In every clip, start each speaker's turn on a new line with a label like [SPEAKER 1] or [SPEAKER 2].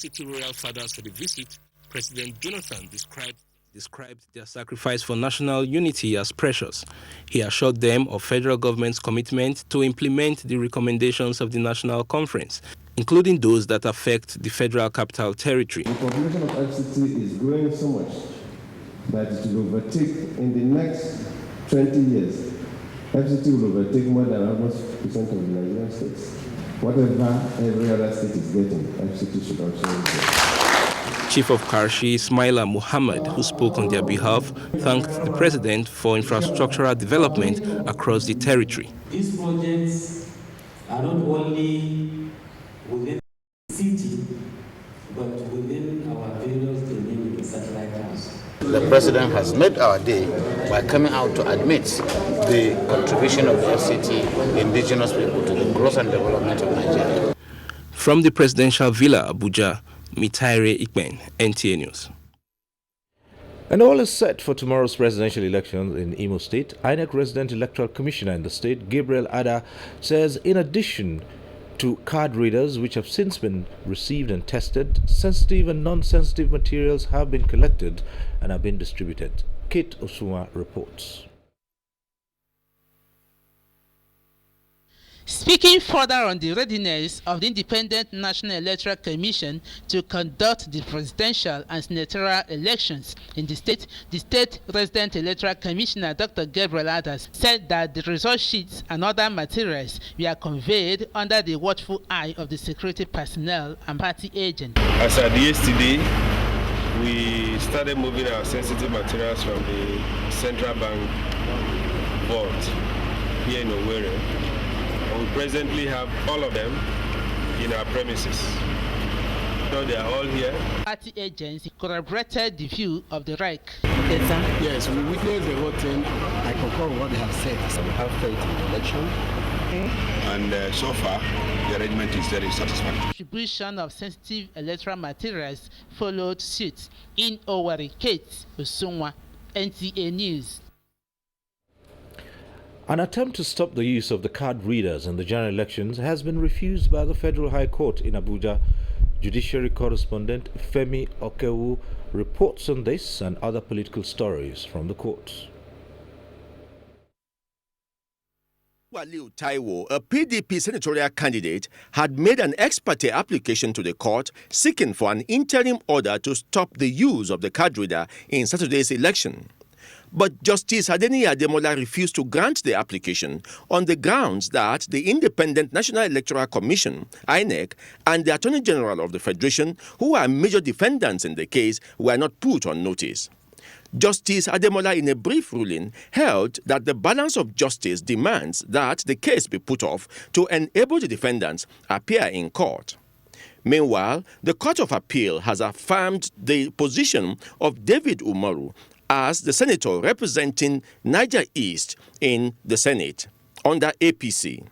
[SPEAKER 1] City royal fathers for the visit, President Jonathan described their sacrifice for national unity as precious. He assured them of federal government's commitment to implement the recommendations of the National Conference, including those that affect the Federal Capital Territory.
[SPEAKER 2] The population of FCT is growing so much that it will overtake in the next 20 years. FCT will overtake more than almost percent of the Nigerian states. Whatever every other state is getting, FCT should also get.
[SPEAKER 1] Chief of Karshi, Ismaila Muhammad, who spoke on their behalf, thanked the president for infrastructural development across the territory.
[SPEAKER 3] These projects are not only within the city, but within our various community satellite towns.
[SPEAKER 4] The president has made our day by coming out to admit the contribution of the FCT, indigenous people, to the growth and development of Nigeria.
[SPEAKER 1] From the presidential villa, Abuja, Mitaire Ikpen, NTA News.
[SPEAKER 5] And all is set for tomorrow's presidential elections in Imo State. INEC Resident Electoral Commissioner in the state, Gabriel Ada, says in addition to card readers which have since been received and tested, sensitive and non-sensitive materials have been collected and have been distributed. Kate Osuma reports.
[SPEAKER 6] Speaking further on the readiness of the Independent National Electoral Commission to conduct the presidential and senatorial elections in the state Resident Electoral Commissioner Dr. Gabriel Adas said that the result sheets and other materials were conveyed under the watchful eye of the security personnel and party agents.
[SPEAKER 7] As at yesterday, we started moving our sensitive materials from the Central Bank vault here in Owerri. We presently have all of them in our premises. So they are all here.
[SPEAKER 6] Party agents corroborated the view of the REC.
[SPEAKER 8] Yes, we witnessed the whole thing. I concur with what they have said. So we have faith in the election.
[SPEAKER 9] And so far, the arrangement is very satisfactory.
[SPEAKER 6] Distribution of sensitive electoral materials followed suit in Owerri. Kate Osuma, NTA News.
[SPEAKER 5] An attempt to stop the use of the card readers in the general elections has been refused by the Federal High Court in Abuja. Judiciary correspondent Femi Okewu reports on this and other political stories from the courts.
[SPEAKER 10] Waliu Taiwo, a PDP senatorial candidate, had made an ex parte application to the court seeking for an interim order to stop the use of the card reader in Saturday's election. But Justice Adeni Ademola refused to grant the application on the grounds that the Independent National Electoral Commission, INEC, and the Attorney General of the Federation, who are major defendants in the case, were not put on notice. Justice Ademola, in a brief ruling, held that the balance of justice demands that the case be put off to enable the defendants appear in court. Meanwhile, the Court of Appeal has affirmed the position of David Umaru as the senator representing Niger East in the Senate under APC.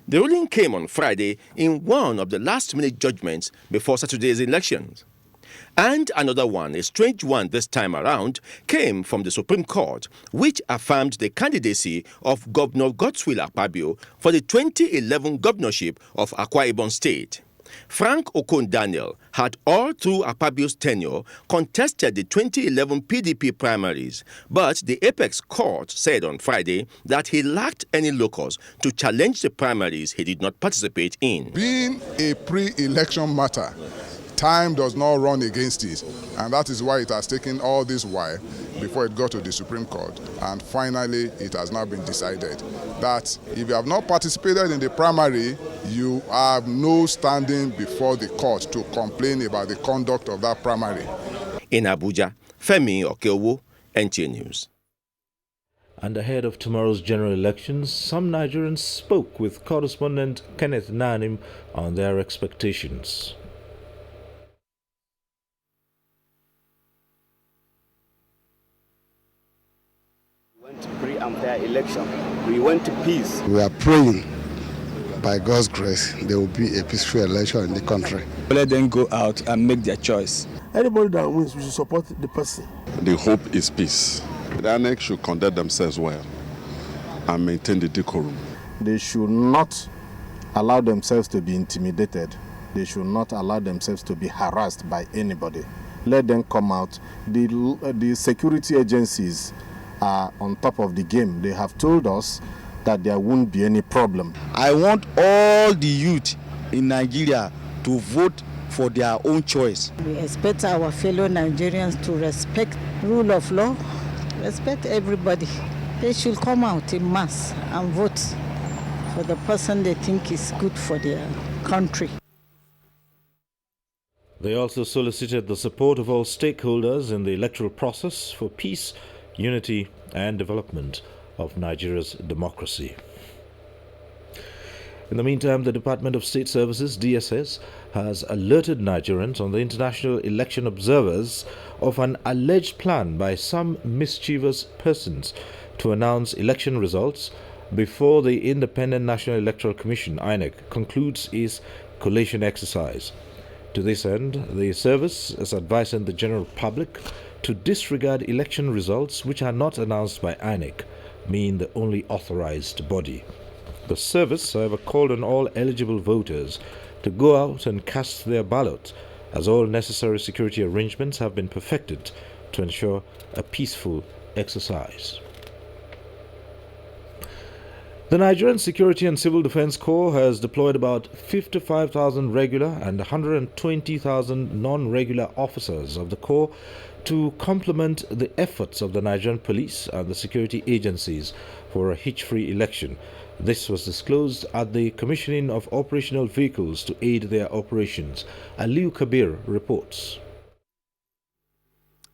[SPEAKER 10] The ruling came on Friday in one of the last-minute judgments before Saturday's elections. And another one, a strange one this time around, came from the Supreme Court, which affirmed the candidacy of Governor Godswill Akpabio for the 2011 governorship of Akwa Ibom State. Frank Okon-Daniel had all through Akpabio's tenure contested the 2011 PDP primaries, but the Apex Court said on Friday that he lacked any locus to challenge the primaries he did not participate in.
[SPEAKER 11] Being a pre-election matter, time does not run against it, and that is why it has taken all this while before it got to the Supreme Court. And finally, it has now been decided that if you have not participated in the primary, you have no standing before the court to complain about the conduct of that primary.
[SPEAKER 10] In Abuja, Femi Okewu, NTA News.
[SPEAKER 5] And ahead of tomorrow's general elections, some Nigerians spoke with correspondent Kenneth Nanim on their expectations.
[SPEAKER 12] We went to free and fair election. We went to peace.
[SPEAKER 13] We are praying, by God's grace, there will be a peaceful election in the country.
[SPEAKER 14] Let them go out and make their choice.
[SPEAKER 15] Anybody that wins, we should support the person.
[SPEAKER 16] The hope is peace. The INEC should conduct themselves well and maintain the decorum.
[SPEAKER 17] They should not allow themselves to be intimidated. they should not allow themselves to be harassed by anybody. Let them come out. The security agencies are on top of the game. They have told us that there won't be any problem.
[SPEAKER 14] I want all the youth in Nigeria to vote for their own choice.
[SPEAKER 18] We expect our fellow Nigerians to respect rule of law, respect everybody. They should come out in mass and vote for the person they think is good for their country.
[SPEAKER 5] They also solicited the support of all stakeholders in the electoral process for peace, unity and development of Nigeria's democracy. In the meantime, the Department of State Services, DSS, has alerted Nigerians on the international election observers of an alleged plan by some mischievous persons to announce election results before the Independent National Electoral Commission, INEC, concludes its collation exercise. To this end, the service is advising the general public to disregard election results which are not announced by INEC, being the only authorized body. The service, however, called on all eligible voters to go out and cast their ballot, as all necessary security arrangements have been perfected to ensure a peaceful exercise. The Nigerian Security and Civil Defense Corps has deployed about 55,000 regular and 120,000 non-regular officers of the Corps to complement the efforts of the Nigerian police and the security agencies for a hitch-free election. This was disclosed at the commissioning of operational vehicles to aid their operations. Aliu Kabir reports.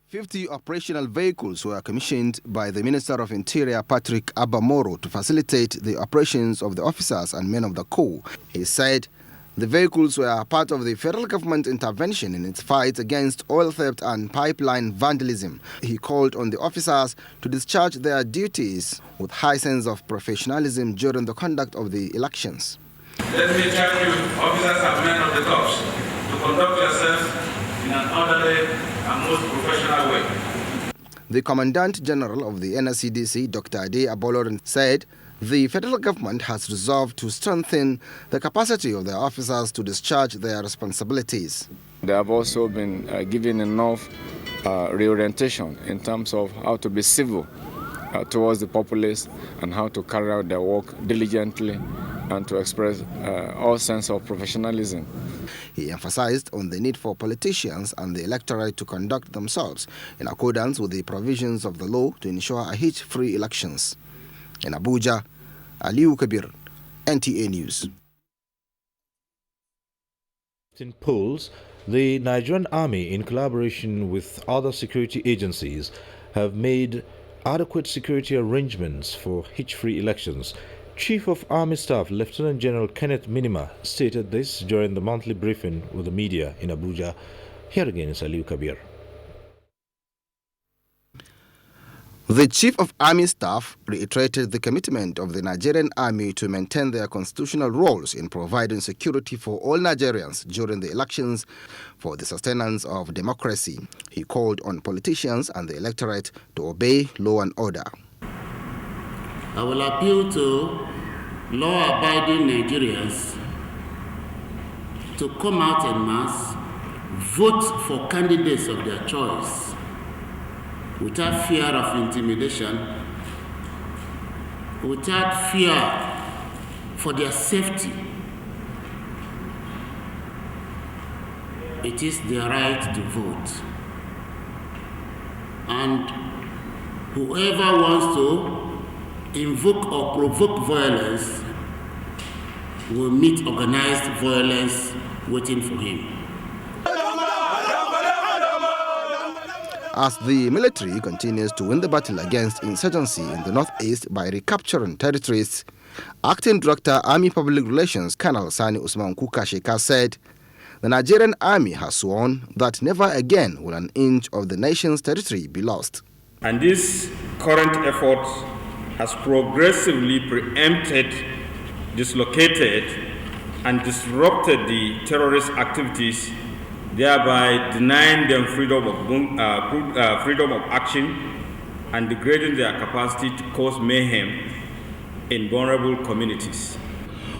[SPEAKER 19] 50 operational vehicles were commissioned by the Minister of Interior, Patrick Abamoro, to facilitate the operations of the officers and men of the Corps. He said the vehicles were part of the federal government intervention in its fight against oil theft and pipeline vandalism. He called on the officers to discharge their duties with high sense of professionalism during the conduct of the elections.
[SPEAKER 20] Let me tell you, officers and men of the corps, to conduct yourselves in an orderly and most professional way.
[SPEAKER 19] The Commandant General of the NSCDC, Dr. Ade Abolorin, said the federal government has resolved to strengthen the capacity of their officers to discharge their responsibilities.
[SPEAKER 21] They have also been given enough reorientation in terms of how to be civil towards the populace and how to carry out their work diligently and to express all sense of professionalism.
[SPEAKER 19] He emphasized on the need for politicians and the electorate to conduct themselves in accordance with the provisions of the law to ensure a hitch-free elections. In Abuja, Aliu Kabir, NTA News.
[SPEAKER 5] In polls, the Nigerian Army, in collaboration with other security agencies, have made adequate security arrangements for hitch-free elections. Chief of Army Staff Lieutenant General Kenneth Minima stated this during the monthly briefing with the media in Abuja. Here again is Aliu Kabir.
[SPEAKER 19] The Chief of Army Staff reiterated the commitment of the Nigerian Army to maintain their constitutional roles in providing security for all Nigerians during the elections for the sustenance of democracy. He called on politicians and the electorate to obey law and order.
[SPEAKER 22] I will appeal to law-abiding Nigerians to come out en masse, vote for candidates of their choice, without fear of intimidation, without fear for their safety. It is their right to vote. And whoever wants to invoke or provoke violence will meet organized violence waiting for him.
[SPEAKER 19] As the military continues to win the battle against insurgency in the northeast by recapturing territories, Acting Director Army Public Relations Colonel Sani Usman Kuka Sheka said the Nigerian Army has sworn that never again will an inch of the nation's territory be lost.
[SPEAKER 23] And this current effort has progressively preempted, dislocated, and disrupted the terrorist activities, thereby denying them freedom of action and degrading their capacity to cause mayhem in vulnerable communities.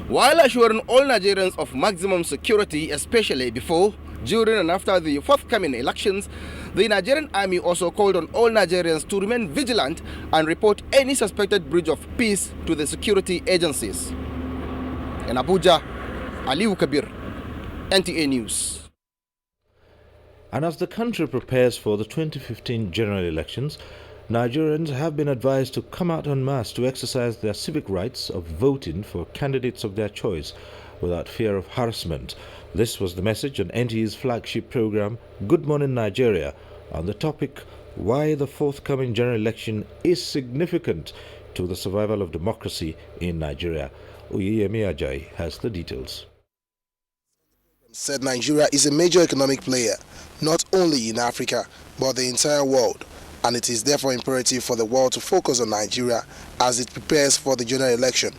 [SPEAKER 19] while assuring all Nigerians of maximum security, especially before, during and after the forthcoming elections. The Nigerian Army also called on all Nigerians to remain vigilant and report any suspected breach of peace to the security agencies. In Abuja, Aliu Kabir, NTA News.
[SPEAKER 5] And as the country prepares for the 2015 general elections, Nigerians have been advised to come out en masse to exercise their civic rights of voting for candidates of their choice without fear of harassment. This was the message on NTA's flagship program, Good Morning Nigeria, on the topic, why the forthcoming general election is significant to the survival of democracy in Nigeria. Oyeyemi Ajayi has the details.
[SPEAKER 2] Said Nigeria is a major economic player, not only in Africa, but the entire world. And it is therefore imperative for the world to focus on Nigeria as it prepares for the general election.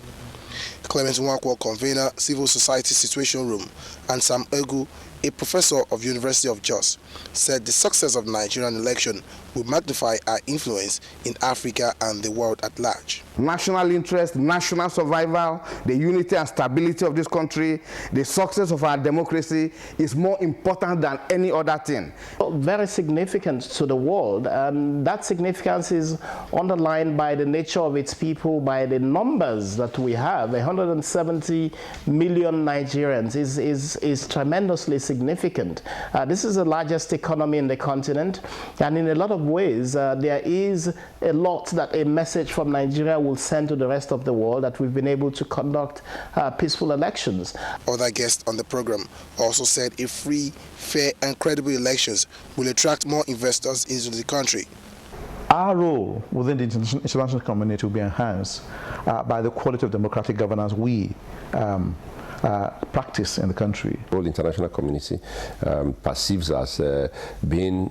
[SPEAKER 2] Clement Nwakwo, convener, Civil Society Situation Room, and Sam Egu, a professor of University of Jos, said the success of the Nigerian election will magnify our influence in Africa and the world at large.
[SPEAKER 3] National interest, national survival, the unity and stability of this country, the success of our democracy is more important than any other thing.
[SPEAKER 4] Very significant to the world, and that significance is underlined by the nature of its people, by the numbers that we have. 170 million Nigerians is tremendously significant. This is the largest economy in the continent, and in a lot of ways there is a lot that a message from Nigeria will send to the rest of the world, that we've been able to conduct peaceful elections.
[SPEAKER 2] Other guests on the program also said a free, fair and credible elections will attract more investors into the country.
[SPEAKER 24] Our role within the international community will be enhanced by the quality of democratic governance we practice in the country.
[SPEAKER 25] The whole international community perceives us being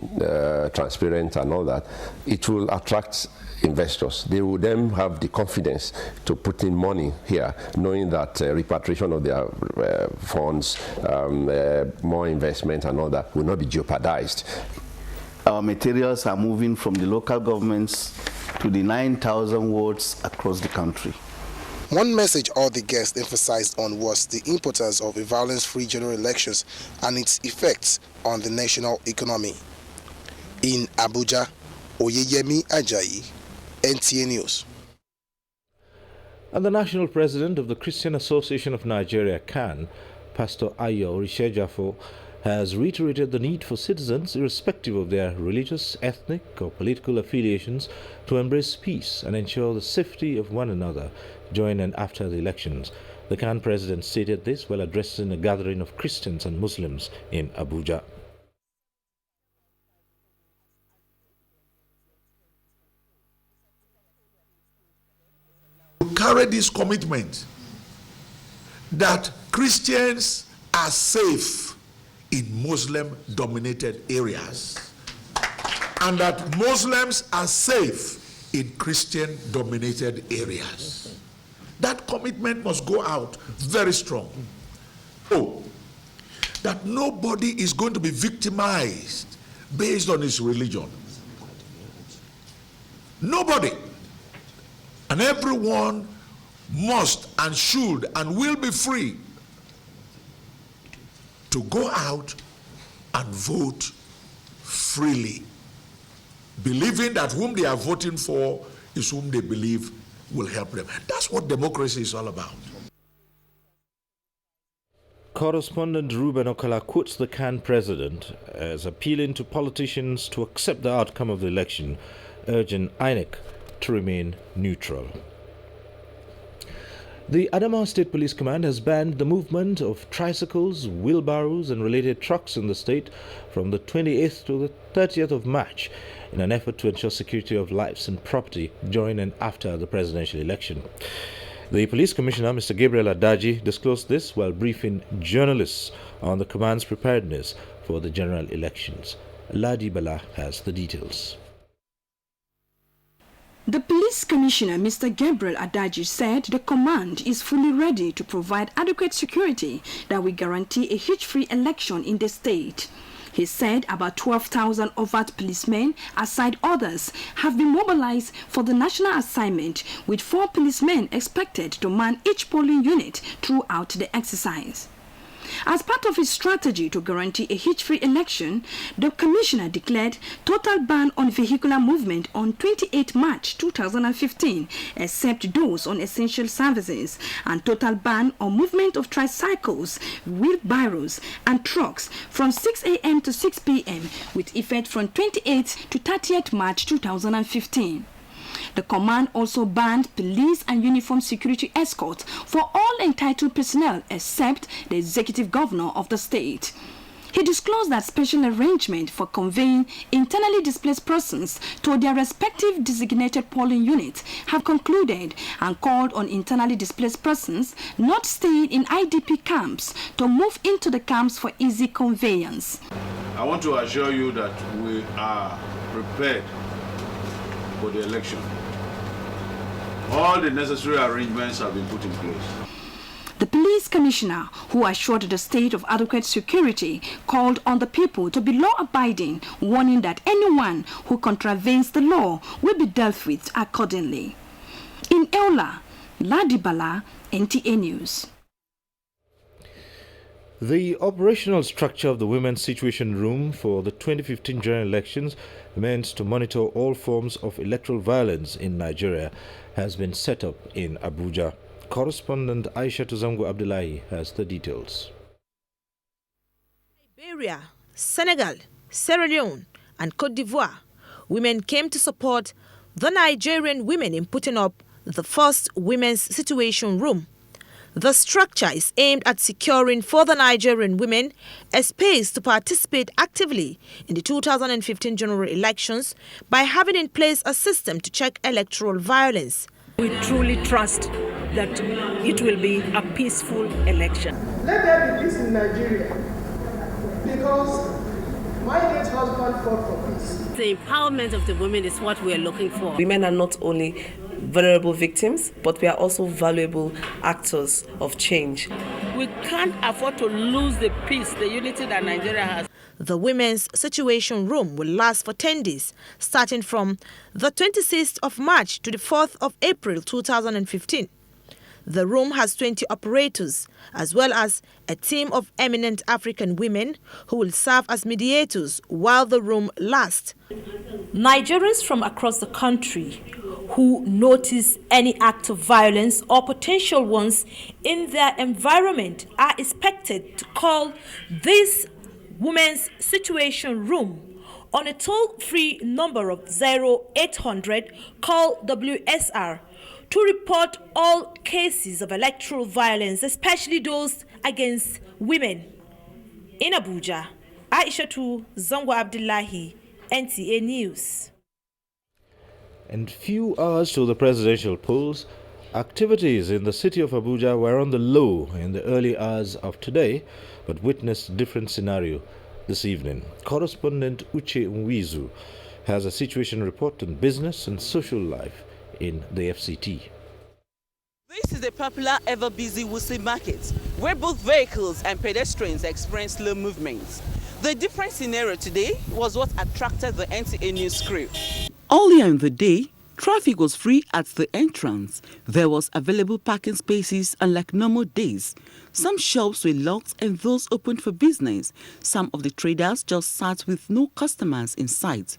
[SPEAKER 25] transparent and all that. It will attract investors. They will then have the confidence to put in money here, knowing that repatriation of their funds, more investment and all that will not be jeopardized.
[SPEAKER 26] Our materials are moving from the local governments to the 9,000 wards across the country.
[SPEAKER 2] One message all the guests emphasized on was the importance of a violence-free general elections and its effects on the national economy. In Abuja, Oyeyemi Ajayi, NTA News.
[SPEAKER 5] And the national president of the Christian Association of Nigeria, CAN, Pastor Ayo Orishejafo, has reiterated the need for citizens, irrespective of their religious, ethnic or political affiliations, to embrace peace and ensure the safety of one another during and after the elections. The CAN president stated this while addressing a gathering of Christians and Muslims in Abuja.
[SPEAKER 27] Carry this commitment that Christians are safe in Muslim-dominated areas and that Muslims are safe in Christian-dominated areas. That commitment must go out very strong. Oh, that nobody is going to be victimized based on his religion. Nobody. And everyone must and should and will be free to go out and vote freely, believing that whom they are voting for is whom they believe will help them. That's what democracy is all about.
[SPEAKER 5] Correspondent Ruben Okala quotes the CAN president as appealing to politicians to accept the outcome of the election, urging INEC to remain neutral. The Adamawa State Police Command has banned the movement of tricycles, wheelbarrows and related trucks in the state from the 28th to the 30th of March in an effort to ensure security of lives and property during and after the presidential election. The Police Commissioner, Mr. Gabriel Adaji, disclosed this while briefing journalists on the command's preparedness for the general elections. Ladi Bala has the details.
[SPEAKER 28] The Police Commissioner, Mr. Gabriel Adaji, said the command is fully ready to provide adequate security that will guarantee a hitch-free election in the state. He said about 12,000 overt policemen, aside others, have been mobilized for the national assignment, with 4 policemen expected to man each polling unit throughout the exercise. As part of his strategy to guarantee a hitch-free election, the Commissioner declared total ban on vehicular movement on 28 March 2015, except those on essential services, and total ban on movement of tricycles, wheelbarrows, and trucks from 6 a.m. to 6 p.m. with effect from 28th to 30th March 2015. The command also banned police and uniformed security escorts for all entitled personnel except the executive governor of the state. He disclosed that special arrangement for conveying internally displaced persons to their respective designated polling units have concluded, and called on internally displaced persons not staying in IDP camps to move into the camps for easy conveyance.
[SPEAKER 1] I want to assure you that we are prepared for the election. All the necessary arrangements have been put in place.
[SPEAKER 28] The police commissioner, who assured the state of adequate security, called on the people to be law-abiding, warning that anyone who contravenes the law will be dealt with accordingly. In Eula, Ladibala, NTA News.
[SPEAKER 5] The operational structure of the Women's Situation Room for the 2015 general elections, meant to monitor all forms of electoral violence in Nigeria, has been set up in Abuja. Correspondent Aisha Tuzangu Abdullahi has the details.
[SPEAKER 6] Liberia, Senegal, Sierra Leone, and Cote d'Ivoire, women came to support the Nigerian women in putting up the first Women's Situation Room. The structure is aimed at securing for the Nigerian women a space to participate actively in the 2015 general elections by having in place a system to check electoral violence.
[SPEAKER 7] We truly trust that it will be a peaceful election.
[SPEAKER 15] Let there be peace in Nigeria, because my late husband fought for peace.
[SPEAKER 7] The empowerment of the women is what we are looking for. Women are not only vulnerable victims, but we are also valuable actors of change. We can't afford to lose the peace, the unity that Nigeria has.
[SPEAKER 6] The Women's Situation Room will last for 10 days, starting from the 26th of March to the 4th of April 2015. The room has 20 operators, as well as a team of eminent African women who will serve as mediators while the room lasts.
[SPEAKER 8] Nigerians from across the country who notice any act of violence or potential ones in their environment are expected to call this Women's Situation Room on a toll-free number of 0800 call WSR to report all cases of electoral violence, especially those against women. In Abuja, Aisha Tuzangu Abdullahi, NTA News.
[SPEAKER 5] And few hours to the presidential polls, activities in the city of Abuja were on the low in the early hours of today, but witnessed different scenario this evening. Correspondent Uche Nwizu has a situation report on business and social life in the FCT.
[SPEAKER 9] This is a popular, ever-busy Wuse market, where both vehicles and pedestrians experience slow movements. The different scenario today was what attracted the NTA News crew.
[SPEAKER 10] Earlier in the day, traffic was free at the entrance. There was available parking spaces, unlike normal days. Some shops were locked and those opened for business. Some of the traders just sat with no customers in sight.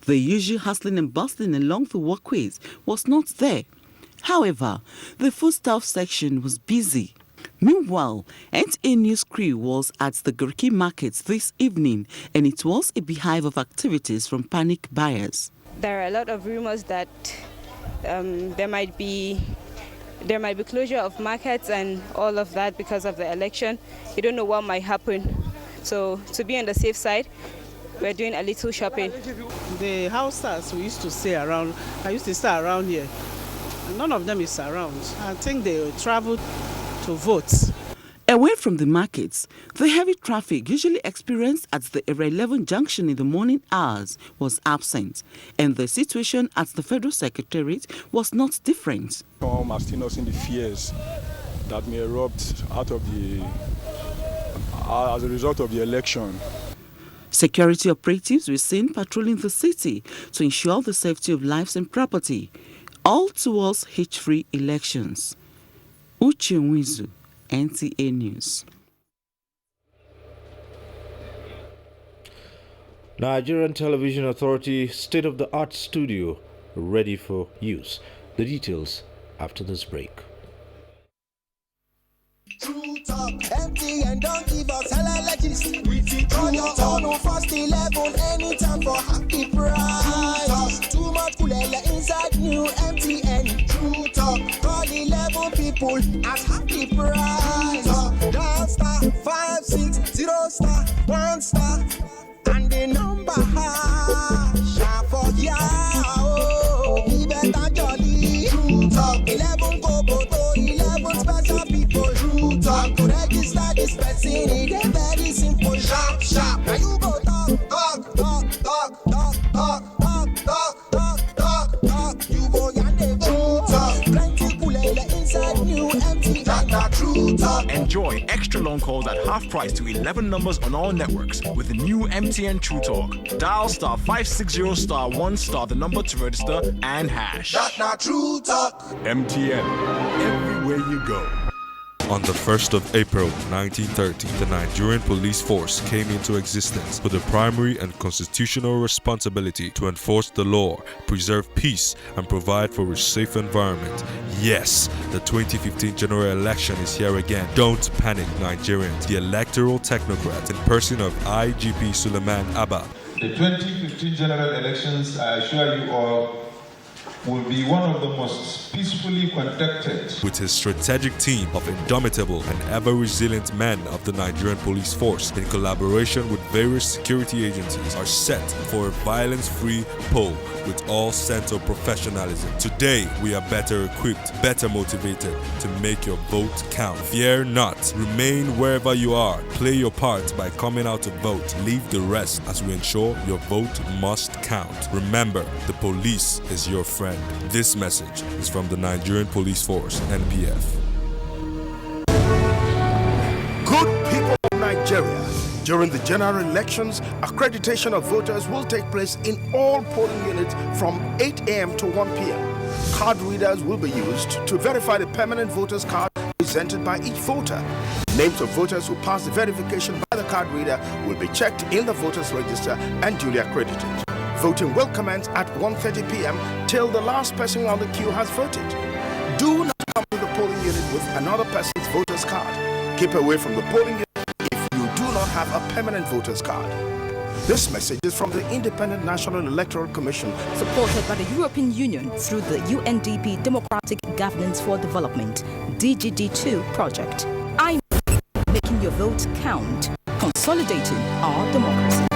[SPEAKER 10] The usual hustling and bustling along the walkways was not there. However, the foodstuff section was busy. Meanwhile, NTA News crew was at the Garki market this evening, and it was a beehive of activities from panic buyers.
[SPEAKER 11] There are a lot of rumors that there might be closure of markets and all of that because of the election. You don't know what might happen. So to be on the safe side, we're doing a little shopping.
[SPEAKER 7] The houses we used to stay around, I used to stay around here. None of them is around. I think they traveled to vote.
[SPEAKER 10] Away from the markets, the heavy traffic usually experienced at the Area 11 junction in the morning hours was absent, and the situation at the Federal Secretariat was not different.
[SPEAKER 12] Some are still nursing the fears that may erupt out of as a result of the election.
[SPEAKER 10] Security operatives were seen patrolling the city to ensure the safety of lives and property, all towards hitch-free elections. Uche Nwizu, NTA News.
[SPEAKER 5] Nigerian Television Authority state-of-the-art studio ready for use. The details after this break.
[SPEAKER 13] True talk, empty and don't give us allergies. On your own, first 11, anytime for happy price. Too much kulele inside new MTN. True talk, all 11 people at happy price. Dial star 560 star 1 star and the number sharp for ya. Be better jolly. True talk, 11 go to 11 special people. True talk, to register this person, it is very simple. Sharp, sharp. Now you go talk. You go yande go talk. Plenty kulele inside new empty. That true talk.
[SPEAKER 14] Enjoy extra long calls at half price to 11 numbers on all networks with the new MTN True Talk. Dial star 560 star 1 star the number to register and hash.
[SPEAKER 13] That true talk.
[SPEAKER 14] MTN. Everywhere you go.
[SPEAKER 16] On the 1st of April 1930, the Nigerian police force came into existence with the primary and constitutional responsibility to enforce the law, preserve peace, and provide for a safe environment. Yes, the 2015 general election is here again. Don't panic, Nigerians. The electoral technocrat in person of IGP Suleiman Abba.
[SPEAKER 17] The 2015 general elections, I assure you all, will be one of the most peacefully conducted.
[SPEAKER 16] With his strategic team of indomitable and ever-resilient men of the Nigerian police force, in collaboration with various security agencies, are set for a violence-free poll with all sense of professionalism. Today, we are better equipped, better motivated to make your vote count. Fear not. Remain wherever you are. Play your part by coming out to vote. Leave the rest as we ensure your vote must count. Remember, the police is your friend. This message is from the Nigerian Police Force, NPF.
[SPEAKER 18] Good people of Nigeria, during the general elections, accreditation of voters will take place in all polling units from 8 a.m. to 1 p.m. Card readers will be used to verify the permanent voters card presented by each voter. Names of voters who pass the verification by the card reader will be checked in the voters register and duly accredited. Voting will commence at 1:30 p.m. till the last person on the queue has voted. Do not come to the polling unit with another person's voter's card. Keep away from the polling unit if you do not have a permanent voter's card. This message is from the Independent National Electoral Commission,
[SPEAKER 20] supported by the European Union through the UNDP Democratic Governance for Development (DGD2) project. I'm making your vote count, consolidating our democracy.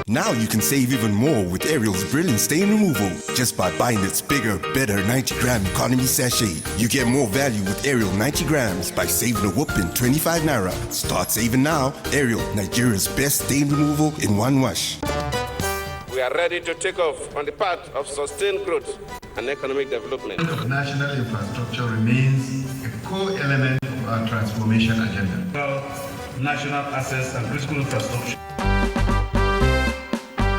[SPEAKER 21] Now you can save even more with Ariel's brilliant stain removal. Just by buying its bigger, better 90-gram economy sachet. You get more value with Ariel 90 grams by saving a whopping 25 naira. Start saving now. Ariel, Nigeria's best stain removal in one wash.
[SPEAKER 22] We are ready to take off on the path of sustained growth and economic development.
[SPEAKER 29] National infrastructure remains a core element of our transformation agenda. National assets and critical infrastructure.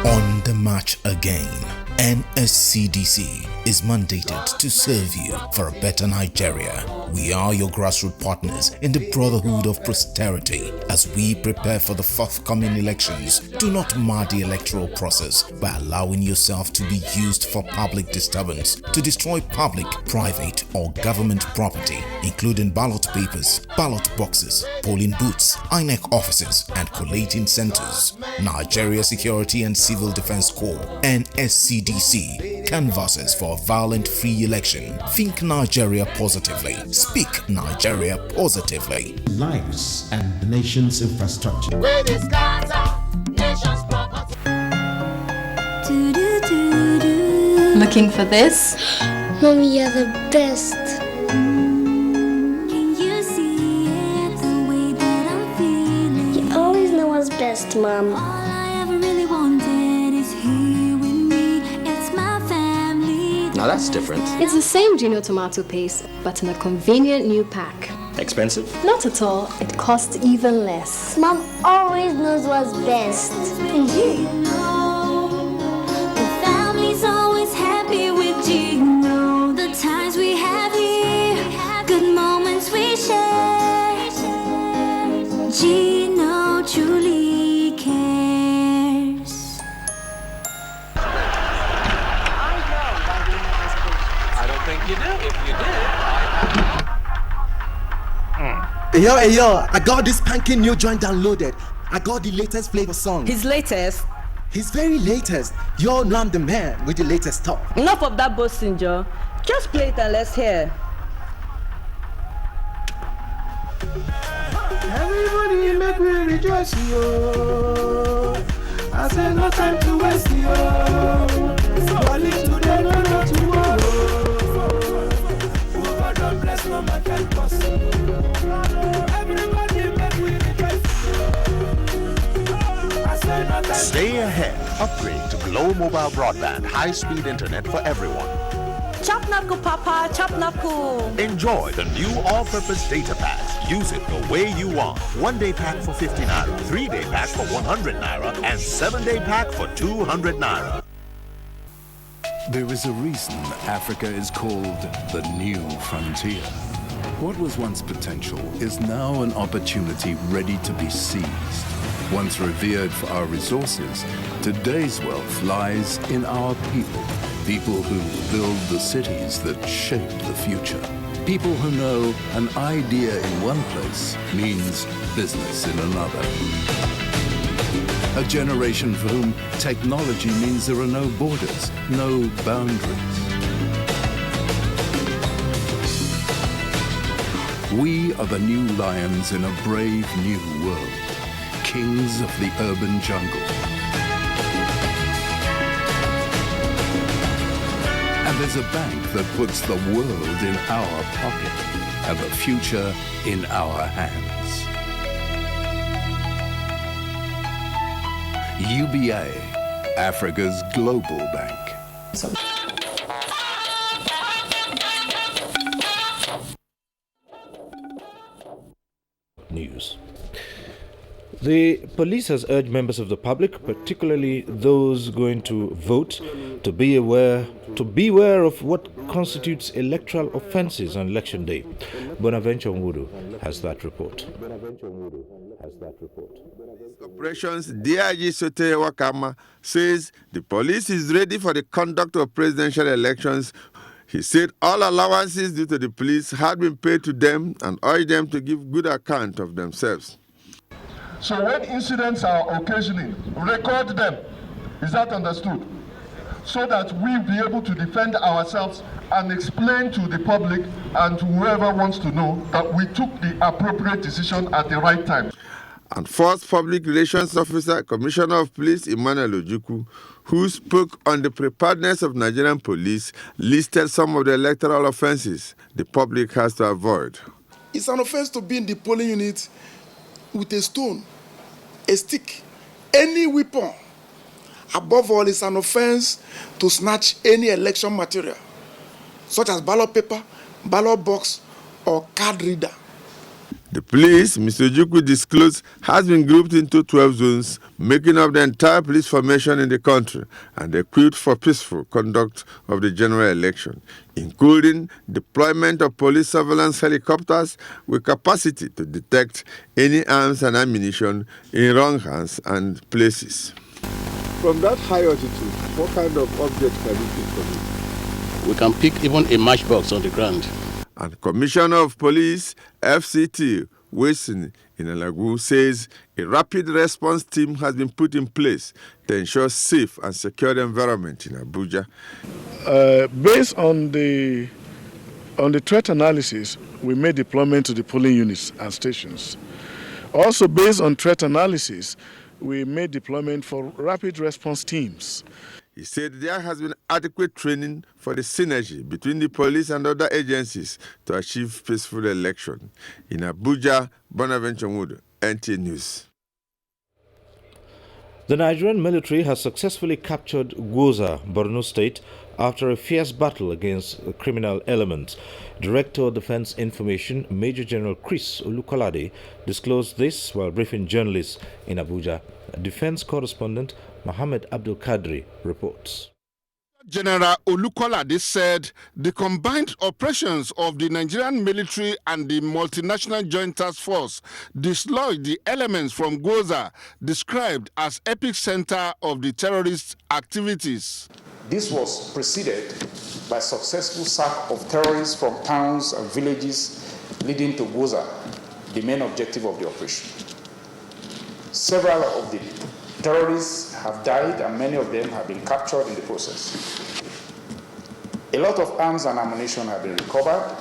[SPEAKER 30] On the march again, NSCDC is mandated to serve you for a better Nigeria. We are your grassroots partners in the brotherhood of prosperity. As we prepare for the forthcoming elections, do not mar the electoral process by allowing yourself to be used for public disturbance, to destroy public, private, or government property, including ballot papers, ballot boxes, polling booths, INEC offices, and collating centers. Nigeria Security and Civil Defense Corps, NSCDC, canvases for a violent-free election. Think Nigeria positively. Speak Nigeria positively.
[SPEAKER 31] Lives and the nation's infrastructure.
[SPEAKER 32] Looking for this?
[SPEAKER 33] Mommy, you're the best.
[SPEAKER 32] Can you see it the way that I'm feeling?
[SPEAKER 33] You always know what's best, Mom.
[SPEAKER 32] All I ever really wanted is here with me. It's my family.
[SPEAKER 34] Now that's different.
[SPEAKER 33] It's the same Gino tomato paste, but in a convenient new pack.
[SPEAKER 1] Expensive?
[SPEAKER 33] Not at all. It costs even less. Mom always knows what's best.
[SPEAKER 32] The family's always happy with Gino. The times we have here, good moments we share. Gino truly cares.
[SPEAKER 2] I don't think you do. If you did,
[SPEAKER 3] Hey yo, I got this spanking new joint downloaded. I got the latest flavor song.
[SPEAKER 4] His latest?
[SPEAKER 3] His very latest. You all know I'm the man with the latest stuff.
[SPEAKER 4] Enough of that boasting, Joe. Just play it and let's hear.
[SPEAKER 13] Everybody make me rejoice, yo. I said no time to waste, yo. One live today, no tomorrow. Oh, God bless no man can possible. Everybody make me rejoice. I said no time.
[SPEAKER 6] Stay ahead. Upgrade to Glow Mobile Broadband, high-speed internet for everyone.
[SPEAKER 4] Chop knuckle, Papa, chop knuckle.
[SPEAKER 6] Enjoy the new all-purpose data packs. Use it the way you want. 1-day pack for 50 naira, 3-day pack for 100 naira, and 7-day pack for 200 naira.
[SPEAKER 15] There is a reason Africa is called the new frontier. What was once potential is now an opportunity ready to be seized. Once revered for our resources, today's wealth lies in our people. People who build the cities that shape the future. People who know an idea in one place means business in another. A generation for whom technology means there are no borders, no boundaries. We are the new lions in a brave new world, kings of the urban jungle. And there's a bank that puts the world in our pocket and the future in our hands. UBA, Africa's global bank.
[SPEAKER 5] News. The police has urged members of the public, particularly those going to vote, to beware of what constitutes electoral offences on election day. Bonaventure Nwudu has that report.
[SPEAKER 19] Operations DIG Sote Wakama says the police is ready for the conduct of presidential elections. He said all allowances due to the police had been paid to them and urged them to give good account of themselves.
[SPEAKER 23] So when incidents are occasioning, record them. Is that understood? So that we'll be able to defend ourselves and explain to the public and to whoever wants to know that we took the appropriate decision at the right time.
[SPEAKER 19] And first Public Relations Officer, Commissioner of Police Emmanuel Ojukwu, who spoke on the preparedness of Nigerian police, listed some of the electoral offences the public has to avoid.
[SPEAKER 24] It's an offence to be in the polling unit with a stone, a stick, any weapon. Above all, it's an offence to snatch any election material, such as ballot paper, ballot box, or card reader.
[SPEAKER 19] The police, Mr. Ojukwu disclosed, has been grouped into 12 zones, making up the entire police formation in the country and equipped for peaceful conduct of the general election, including deployment of police surveillance helicopters with capacity to detect any arms and ammunition in wrong hands and places. From that high altitude, what kind of objects can you pick from it?
[SPEAKER 25] We can pick even a matchbox on the ground.
[SPEAKER 19] And Commissioner of Police, FCT, Wilson Inalagu, says a rapid response team has been put in place to ensure safe and secure environment in Abuja.
[SPEAKER 26] Based on the threat analysis, we made deployment to the polling units and stations. Also, based on threat analysis, we made deployment for rapid response teams.
[SPEAKER 19] He said there has been adequate training for the synergy between the police and other agencies to achieve peaceful election. In Abuja, Bonaventure Nwudu, NTA News.
[SPEAKER 5] The Nigerian military has successfully captured Gwoza, Borno State, after a fierce battle against criminal elements. Director of Defense Information, Major General Chris Olukolade, disclosed this while briefing journalists in Abuja. Defense correspondent Mohammed Abdul Kadri reports.
[SPEAKER 1] General Olukolade said the combined operations of the Nigerian military and the multinational joint task force dislodged the elements from Goza, described as epicenter of the terrorist activities.
[SPEAKER 7] This was preceded by successful sack of terrorists from towns and villages leading to Goza, the main objective of the operation. Several of the terrorists have died and many of them have been captured in the process. A lot of arms and ammunition have been recovered,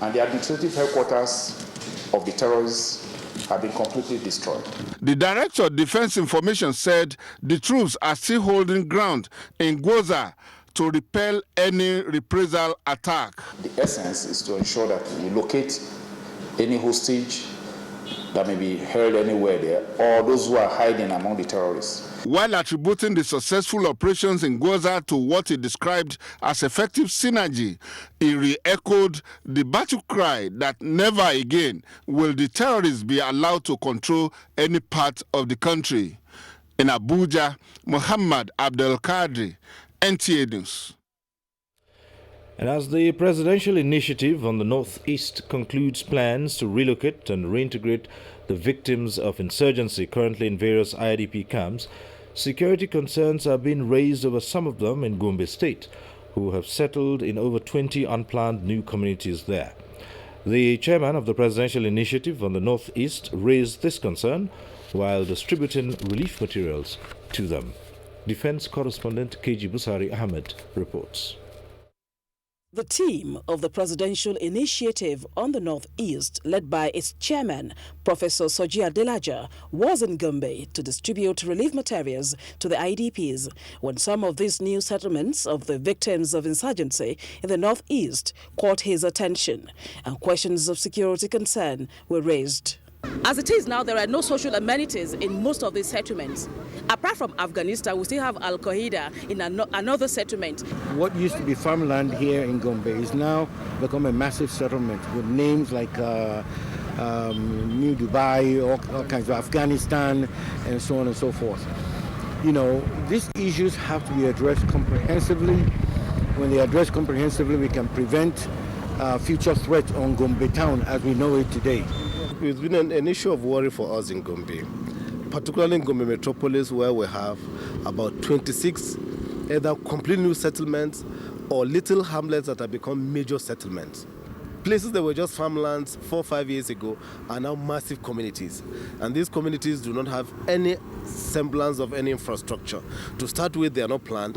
[SPEAKER 7] and the administrative headquarters of the terrorists have been completely destroyed.
[SPEAKER 1] The Director of Defense Information said the troops are still holding ground in Goza to repel any reprisal attack.
[SPEAKER 7] The essence is to ensure that we locate any hostage that may be held anywhere there, or those who are hiding among the terrorists.
[SPEAKER 1] While attributing the successful operations in Goza to what he described as effective synergy, he re-echoed the battle cry that never again will the terrorists be allowed to control any part of the country. In Abuja, Muhammad Abdul Kadri, NTA News.
[SPEAKER 5] And as the presidential initiative on the Northeast concludes plans to relocate and reintegrate the victims of insurgency currently in various IDP camps, security concerns are being raised over some of them in Gombe State, who have settled in over 20 unplanned new communities there. The chairman of the presidential initiative on the Northeast raised this concern while distributing relief materials to them. Defense correspondent KG Busari Ahmed reports.
[SPEAKER 8] The team of the Presidential Initiative on the Northeast, led by its chairman, Professor Soji Adelaja, was in Gombe to distribute relief materials to the IDPs when some of these new settlements of the victims of insurgency in the Northeast caught his attention, and questions of security concern were raised. As it is now, there are no social amenities in most of these settlements. Apart from Afghanistan, we still have Al-Qaeda in another settlement.
[SPEAKER 9] What used to be farmland here in Gombe is now become a massive settlement with names like New Dubai, all kinds of Afghanistan, and so on and so forth. You know, these issues have to be addressed comprehensively. When they are addressed comprehensively, we can prevent future threats on Gombe town as we know it today.
[SPEAKER 10] It's been an issue of worry for us in Gombe, particularly in Gombe Metropolis, where we have about 26 either complete new settlements or little hamlets that have become major settlements. Places that were just farmlands 4 or 5 years ago are now massive communities. And these communities do not have any semblance of any infrastructure. To start with, they are not planned.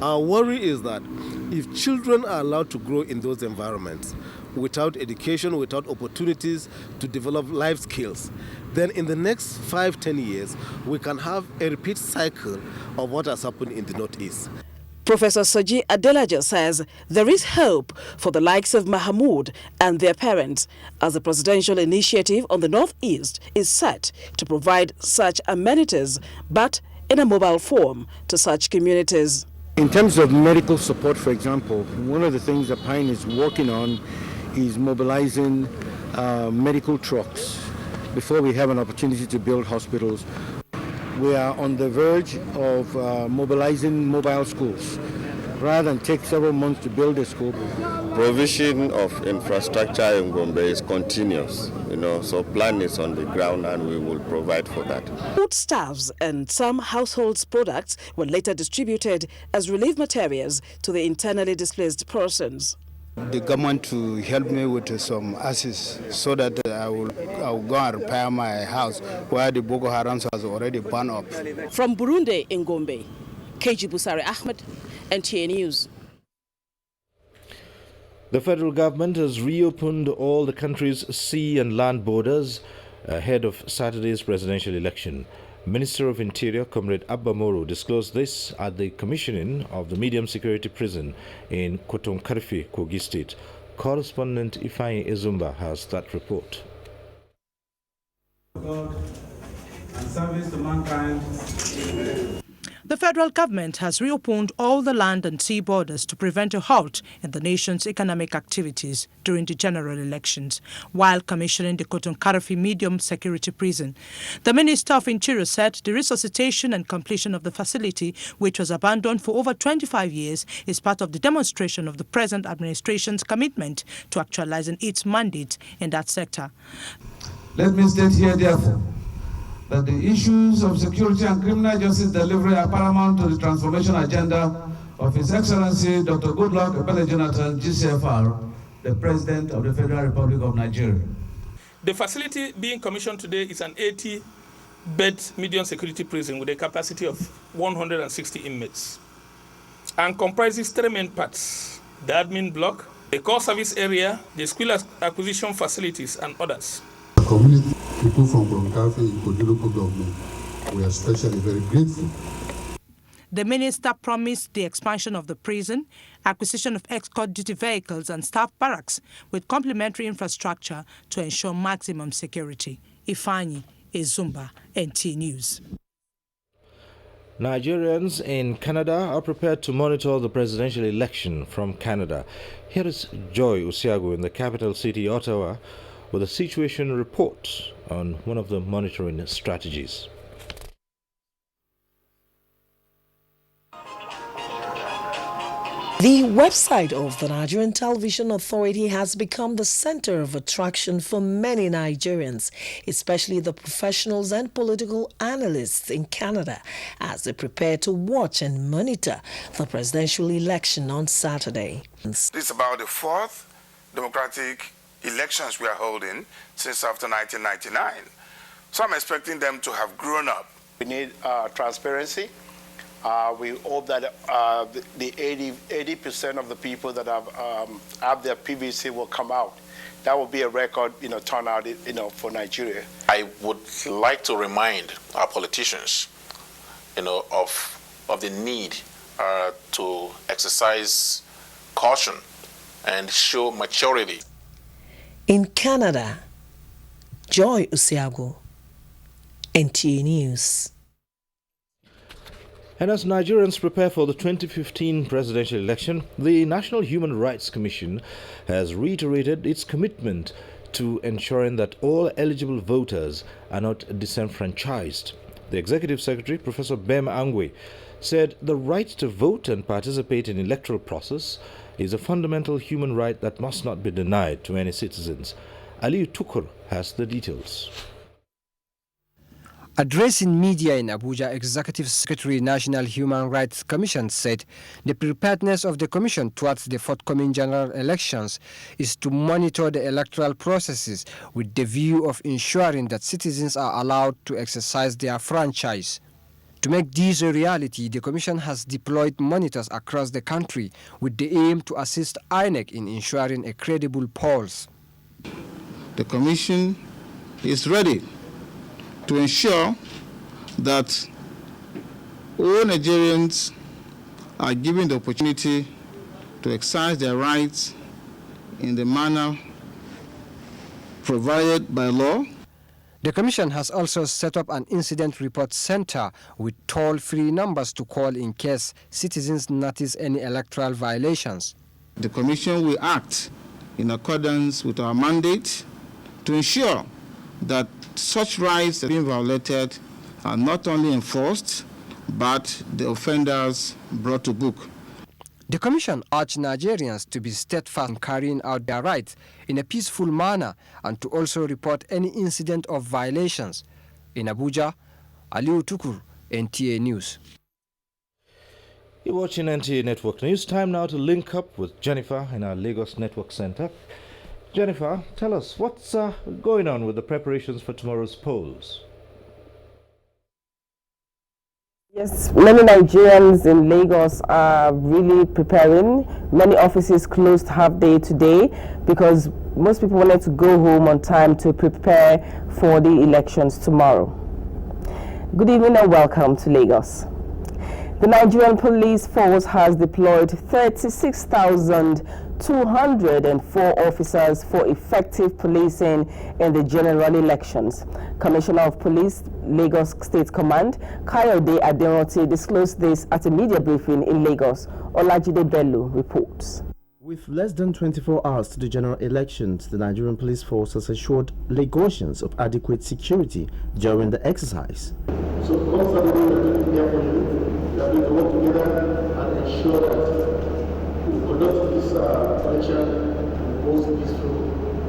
[SPEAKER 10] Our worry is that if children are allowed to grow in those environments, without education, without opportunities to develop life skills, then in the next 5-10 years, we can have a repeat cycle of what has happened in the Northeast.
[SPEAKER 8] Professor Soji Adelaja says there is hope for the likes of Mahmoud and their parents, as the presidential initiative on the Northeast is set to provide such amenities, but in a mobile form to such communities.
[SPEAKER 9] In terms of medical support, for example, one of the things that Pine is working on is mobilizing medical trucks before we have an opportunity to build hospitals. We are on the verge of mobilizing mobile schools. Rather than take several months to build a school.
[SPEAKER 11] Provision of infrastructure in Gombe is continuous, so plan is on the ground and we will provide for that.
[SPEAKER 8] Foodstuffs and some households products were later distributed as relief materials to the internally displaced persons.
[SPEAKER 12] The government to help me with some assets so that I will go and repair my house where the Boko Haram has already burned up.
[SPEAKER 8] From Burundi in Gombe, KG Busari Ahmed, NTA News.
[SPEAKER 5] The federal government has reopened all the country's sea and land borders ahead of Saturday's presidential election. Minister of Interior, Comrade Abba Moro, disclosed this at the commissioning of the medium security prison in Kotonkarfi, Kogi State. Correspondent Ifeanyi Ezumba has that report.
[SPEAKER 14] God and service to mankind. The federal government has reopened all the land and sea borders to prevent a halt in the nation's economic activities during the general elections, while commissioning the Cotton-Karafi medium security prison. The Minister of Interior said the resuscitation and completion of the facility, which was abandoned for over 25 years, is part of the demonstration of the present administration's commitment to actualizing its mandate in that sector.
[SPEAKER 23] Let me state here, therefore, that the issues of security and criminal justice delivery are paramount to the transformation agenda of His Excellency Dr. Goodluck Ebele Jonathan, GCFR, the President of the Federal Republic of Nigeria.
[SPEAKER 16] The facility being commissioned today is an 80-bed medium security prison with a capacity of 160 inmates and comprises 3 main parts: the admin block, the core service area, the skill acquisition facilities, and others.
[SPEAKER 17] Community people from Bonkafe in Kogi local government, we are especially very grateful.
[SPEAKER 14] The minister promised the expansion of the prison, acquisition of escort duty vehicles and staff barracks with complementary infrastructure to ensure maximum security. Ifeanyi Ezumba, NT News.
[SPEAKER 5] Nigerians in Canada are prepared to monitor the presidential election from Canada. Here is Joy Usiago in the capital city, Ottawa, with a situation report on one of the monitoring strategies.
[SPEAKER 18] The website of the Nigerian Television Authority has become the center of attraction for many Nigerians, especially the professionals and political analysts in Canada, as they prepare to watch and monitor the presidential election on Saturday.
[SPEAKER 20] This is about the 4th democratic elections we are holding since after 1999. So I'm expecting them to have grown up.
[SPEAKER 21] We need transparency. We hope that the 80% of the people that have their PVC will come out. That will be a record, turnout, for Nigeria.
[SPEAKER 32] I would like to remind our politicians, of the need to exercise caution and show maturity.
[SPEAKER 18] In Canada, Joy Usiago, NTA News.
[SPEAKER 5] And as Nigerians prepare for the 2015 presidential election, the National Human Rights Commission has reiterated its commitment to ensuring that all eligible voters are not disenfranchised. The Executive Secretary, Professor Bem Angwe, said the right to vote and participate in the electoral process is a fundamental human right that must not be denied to any citizens. Aliyu Tukur has the details.
[SPEAKER 22] Addressing media in Abuja, Executive Secretary National Human Rights Commission said the preparedness of the Commission towards the forthcoming general elections is to monitor the electoral processes with the view of ensuring that citizens are allowed to exercise their franchise. To make this a reality, the Commission has deployed monitors across the country with the aim to assist INEC in ensuring a credible polls.
[SPEAKER 12] The Commission is ready to ensure that all Nigerians are given the opportunity to exercise their rights in the manner provided by law.
[SPEAKER 22] The Commission has also set up an incident report center with toll-free numbers to call in case citizens notice any electoral violations.
[SPEAKER 12] The Commission will act in accordance with our mandate to ensure that such rights that are being violated are not only enforced, but the offenders brought to book.
[SPEAKER 22] The Commission urged Nigerians to be steadfast in carrying out their rights in a peaceful manner and to also report any incident of violations. In Abuja, Aliu Tukur, NTA News.
[SPEAKER 5] You're watching NTA Network News. Time now to link up with Jennifer in our Lagos Network Center. Jennifer, tell us what's going on with the preparations for tomorrow's polls.
[SPEAKER 27] Yes, many Nigerians in Lagos are really preparing. Many offices closed half day today because most people wanted to go home on time to prepare for the elections tomorrow. Good evening and welcome to Lagos. The Nigerian police force has deployed 36,000 204 officers for effective policing in the general elections. Commissioner of Police, Lagos State Command, Kayode Aderonti, disclosed this at a media briefing in Lagos. Olajide Bello reports.
[SPEAKER 2] With less than 24 hours to the general elections, the Nigerian police force has assured Lagosians of adequate security during the exercise.
[SPEAKER 23] So constantly we are doing here for you. We are going to work together and ensure that we conduct this election in the most peaceful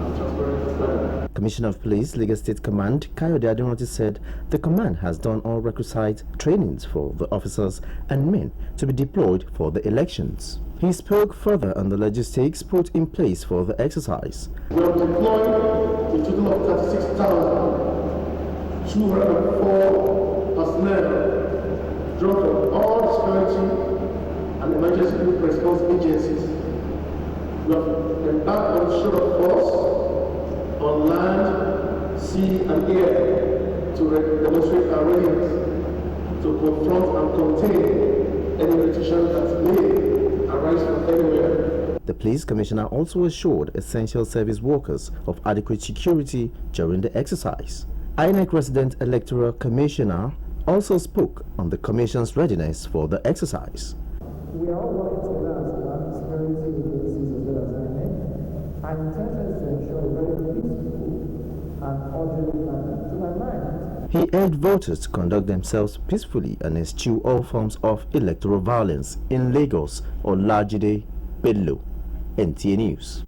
[SPEAKER 23] and transparent manner.
[SPEAKER 2] Commissioner of Police, Lagos State Command, Kayode Aderonti said the command has done all requisite trainings for the officers and men to be deployed for the elections. He spoke further on the logistics put in place for the exercise.
[SPEAKER 23] We have deployed a total of 36,204 personnel drawn from all security and emergency response agencies. We have embarked on show of force on land, sea, and air to demonstrate our readiness to confront and contain any petition that may arise from anywhere.
[SPEAKER 2] The police commissioner also assured essential service workers of adequate security during the exercise. INEC resident Electoral Commissioner also spoke on the commission's readiness for the exercise.
[SPEAKER 3] We are all working together as one, security agencies as well as INEC. Our intention is to ensure a very peaceful and orderly manner. To my mind,
[SPEAKER 2] he urged voters to conduct themselves peacefully and eschew all forms of electoral violence in Lagos. Olajide Bello, NTA News.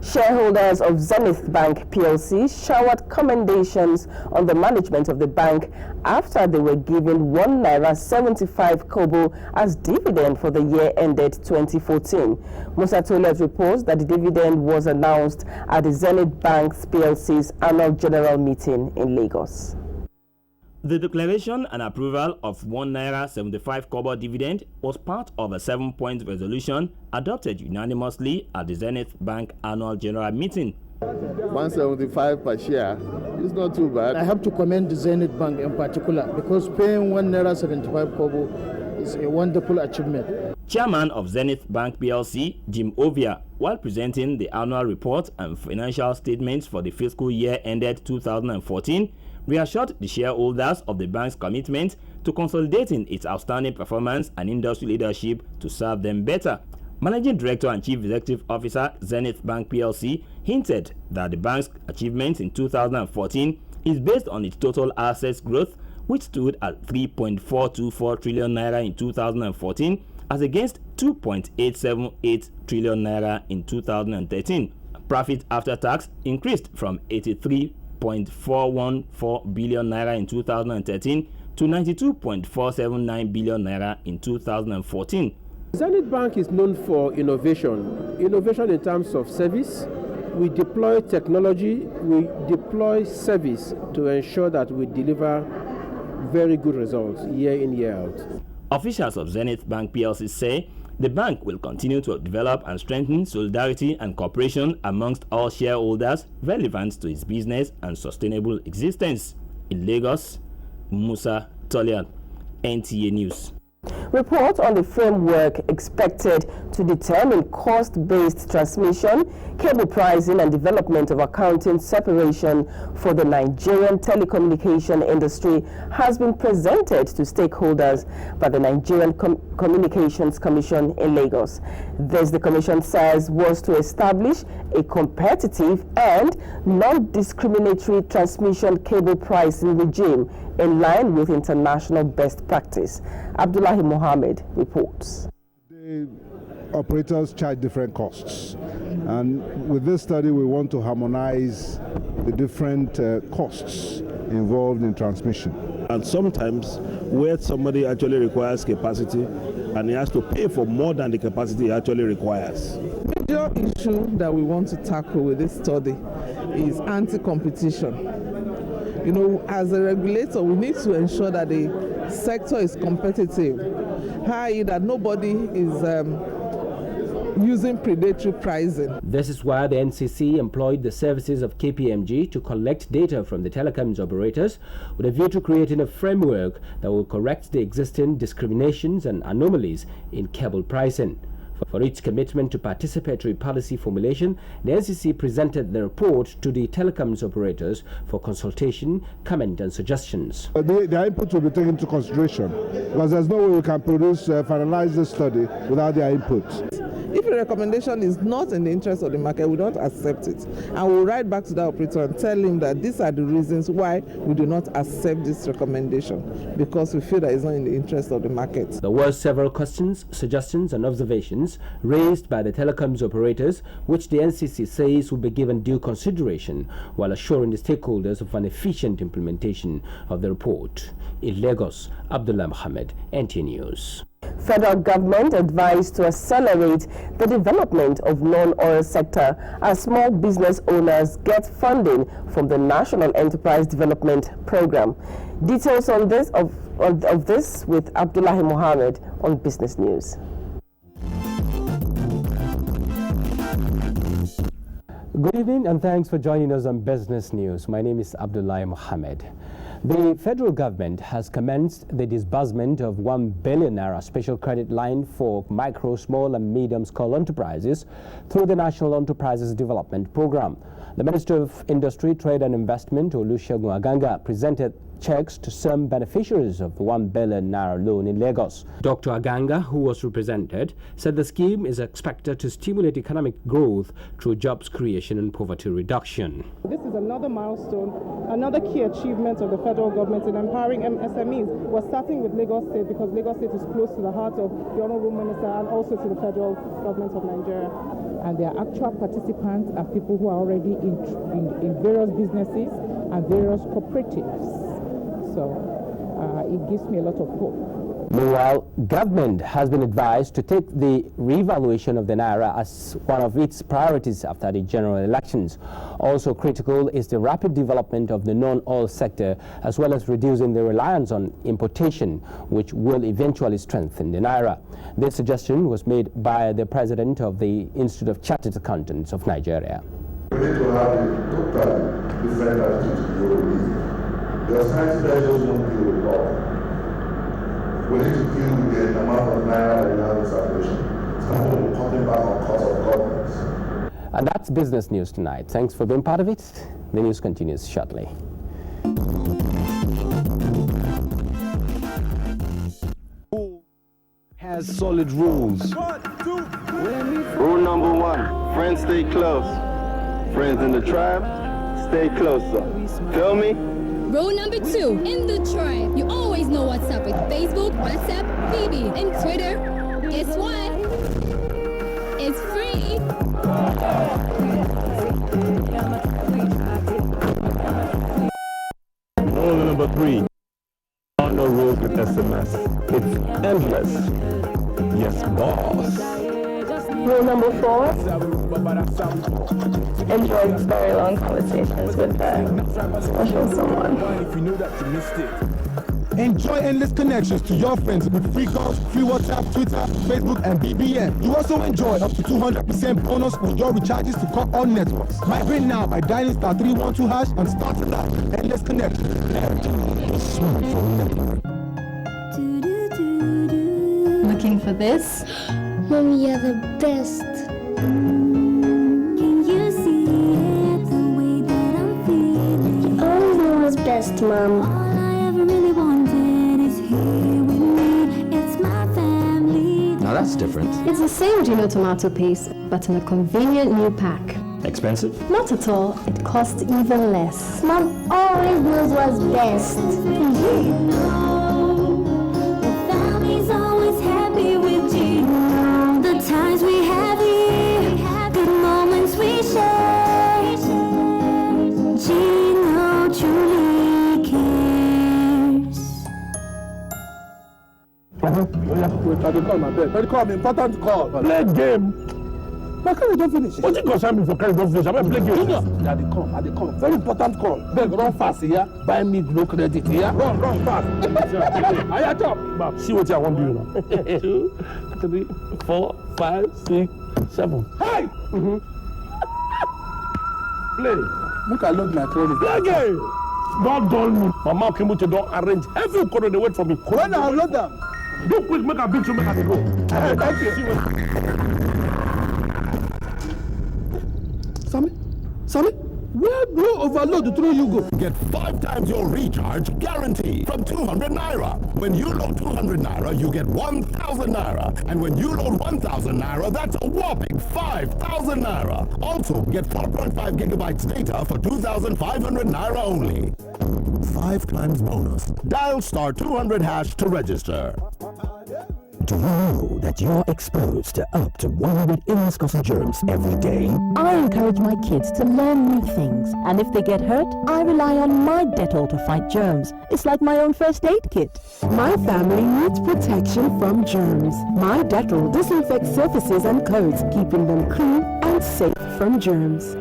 [SPEAKER 27] Shareholders of Zenith Bank PLC showered commendations on the management of the bank after they were given ₦1.75 as dividend for the year ended 2014. Musa Tolet reports that the dividend was announced at the Zenith Bank PLC's annual general meeting in Lagos.
[SPEAKER 4] The declaration and approval of ₦1.75 dividend was part of a 7-point resolution adopted unanimously at the Zenith Bank annual general meeting.
[SPEAKER 6] 175 per share is not too bad.
[SPEAKER 9] I have to commend the Zenith Bank in particular because paying ₦1.75 is a wonderful achievement.
[SPEAKER 4] Chairman of Zenith Bank PLC, Jim Ovia, while presenting the annual report and financial statements for the fiscal year ended 2014, reassured the shareholders of the bank's commitment to consolidating its outstanding performance and industry leadership to serve them better. Managing Director and Chief Executive Officer, Zenith Bank PLC, hinted that the bank's achievement in 2014 is based on its total assets growth, which stood at 3.424 trillion naira in 2014 as against 2.878 trillion naira in 2013. Profit after tax increased from 83.414 billion naira in 2013 to 92.479 billion naira in 2014.
[SPEAKER 13] Zenith Bank is known for innovation in terms of service. We deploy technology, we deploy service to ensure that we deliver very good results year in, year out.
[SPEAKER 4] Officials of Zenith Bank PLC say the bank will continue to develop and strengthen solidarity and cooperation amongst all shareholders relevant to its business and sustainable existence. In Lagos, Musa Tolian, NTA News.
[SPEAKER 27] Report on the framework expected to determine cost-based transmission, cable pricing and development of accounting separation for the Nigerian telecommunication industry has been presented to stakeholders by the Nigerian Communications Commission in Lagos. This, the Commission says, was to establish a competitive and non-discriminatory transmission cable pricing regime in line with international best practice. Abdullahi Mohammed reports.
[SPEAKER 15] The operators charge different costs, and with this study we want to harmonize the different costs involved in transmission.
[SPEAKER 24] And sometimes where somebody actually requires capacity and he has to pay for more than the capacity he actually requires.
[SPEAKER 25] The major issue that we want to tackle with this study is anti-competition. You know, as a regulator, we need to ensure that the sector is competitive, i.e. that nobody is using predatory pricing.
[SPEAKER 28] This is why the NCC employed the services of KPMG to collect data from the telecoms operators with a view to creating a framework that will correct the existing discriminations and anomalies in cable pricing. For its commitment to participatory policy formulation, the NCC presented the report to the telecoms operators for consultation, comment and suggestions.
[SPEAKER 15] Their input will be taken into consideration because there's no way we can finalize this study without their input.
[SPEAKER 25] If a recommendation is not in the interest of the market, we don't accept it. And we'll write back to the operator and tell him that these are the reasons why we do not accept this recommendation, because we feel that it's not in the interest of the market.
[SPEAKER 28] There were several questions, suggestions and observations raised by the telecoms operators, which the NCC says will be given due consideration while assuring the stakeholders of an efficient implementation of the report. In Lagos, Abdullah Mohammed, NT News.
[SPEAKER 27] Federal government advised to accelerate the development of non-oil sector as small business owners get funding from the National Enterprise Development Program. Details on this of this with Abdullah Mohammed on Business News.
[SPEAKER 28] Good evening and thanks for joining us on Business News. My name is Abdullah Mohammed. The federal government has commenced the disbursement of 1 billion naira special credit line for micro, small and medium-scale enterprises through the National Enterprises Development Program. The Minister of Industry, Trade and Investment, Olusegun Aganga, presented checks to some beneficiaries of the 1 billion naira loan in Lagos. Dr. Aganga, who was represented, said the scheme is expected to stimulate economic growth through jobs creation and poverty reduction.
[SPEAKER 1] This is another milestone, another key achievement of the federal government in empowering SMEs. We're starting with Lagos State because Lagos State is close to the heart of the Honorable Minister and also to the federal government of Nigeria.
[SPEAKER 25] And there are actual participants and people who are already in various businesses and various cooperatives. So it gives me a lot of hope.
[SPEAKER 28] Meanwhile, government has been advised to take the revaluation of the naira as one of its priorities after the general elections. Also critical is the rapid development of the non-oil sector, as well as reducing the reliance on importation, which will eventually strengthen the naira. This suggestion was made by the president of the Institute of Chartered Accountants of Nigeria.
[SPEAKER 7] We need to have a totally different attitude to the the austerity measures won't deal with all. We need to deal with the amount of naira that we have in circulation. Starting with cutting back on cost of government.
[SPEAKER 28] And that's Business News tonight. Thanks for being part of it. The news continues shortly.
[SPEAKER 8] Has solid rules. Rule number 1, friends stay close. Friends in the tribe, stay closer. Feel me?
[SPEAKER 32] Rule number 2, in the tribe, you always know what's up with Facebook, WhatsApp, BB, and Twitter. Guess what? It's free.
[SPEAKER 8] Rule number 3, no rules with SMS. It's endless. Yes, boss.
[SPEAKER 32] Rule number 4, enjoy very long conversations with a special someone.
[SPEAKER 8] If you know that you missed it. Enjoy endless connections to your friends with free calls, free WhatsApp, Twitter, Facebook, and BBM. You also enjoy up to 200% bonus on your recharges to call all networks. Migrate now by dialing *312# and start it out. Endless connections. The smartphone network.
[SPEAKER 32] Looking for this? Mommy, you're the best. Can you see it the way that I'm feeling? You always know what's best, Mom. All I ever really wanted is here with me. It's my family.
[SPEAKER 28] Now that's different.
[SPEAKER 32] It's the same Gino tomato paste, but in a convenient new pack.
[SPEAKER 28] Expensive?
[SPEAKER 32] Not at all. It costs even less. Mom always knows what's best. Times we have here, good moments we share. Gino truly cares.
[SPEAKER 24] Wait, I didn't call my bed. Don't call me, important call. Play game. My carry don't finish. What you concern me for carry don't finish? I'm going to play game. Junior, I dey come. Very important call. Beg, run fast here. Buy me no credit here. Run fast. I top. See what I want to do now. 2, 3, 4, 5, 6, 7. Hey! Play. Look, I load my credit. Play game. Don't dull me. My mom came to don't arrange. Every corner they wait for me. When I load them. Do quick, make a beat you, make a go. Thank you. Sammy, where blow overload through you go?
[SPEAKER 8] Get 5 times your recharge guarantee from 200 naira. When you load 200 naira, you get 1,000 naira. And when you load 1,000 naira, that's a whopping 5,000 naira. Also, get 4.5 gigabytes data for 2,500 naira only. 5 times bonus. Dial star 200 hash to register.
[SPEAKER 10] Do you know that you're exposed to up to 100 illness-causing germs every day?
[SPEAKER 11] I encourage my kids to learn new things, and if they get hurt, I rely on my Dettol to fight germs. It's like my own first aid kit.
[SPEAKER 14] My family needs protection from germs. My Dettol disinfects surfaces and clothes, keeping them clean and safe from germs.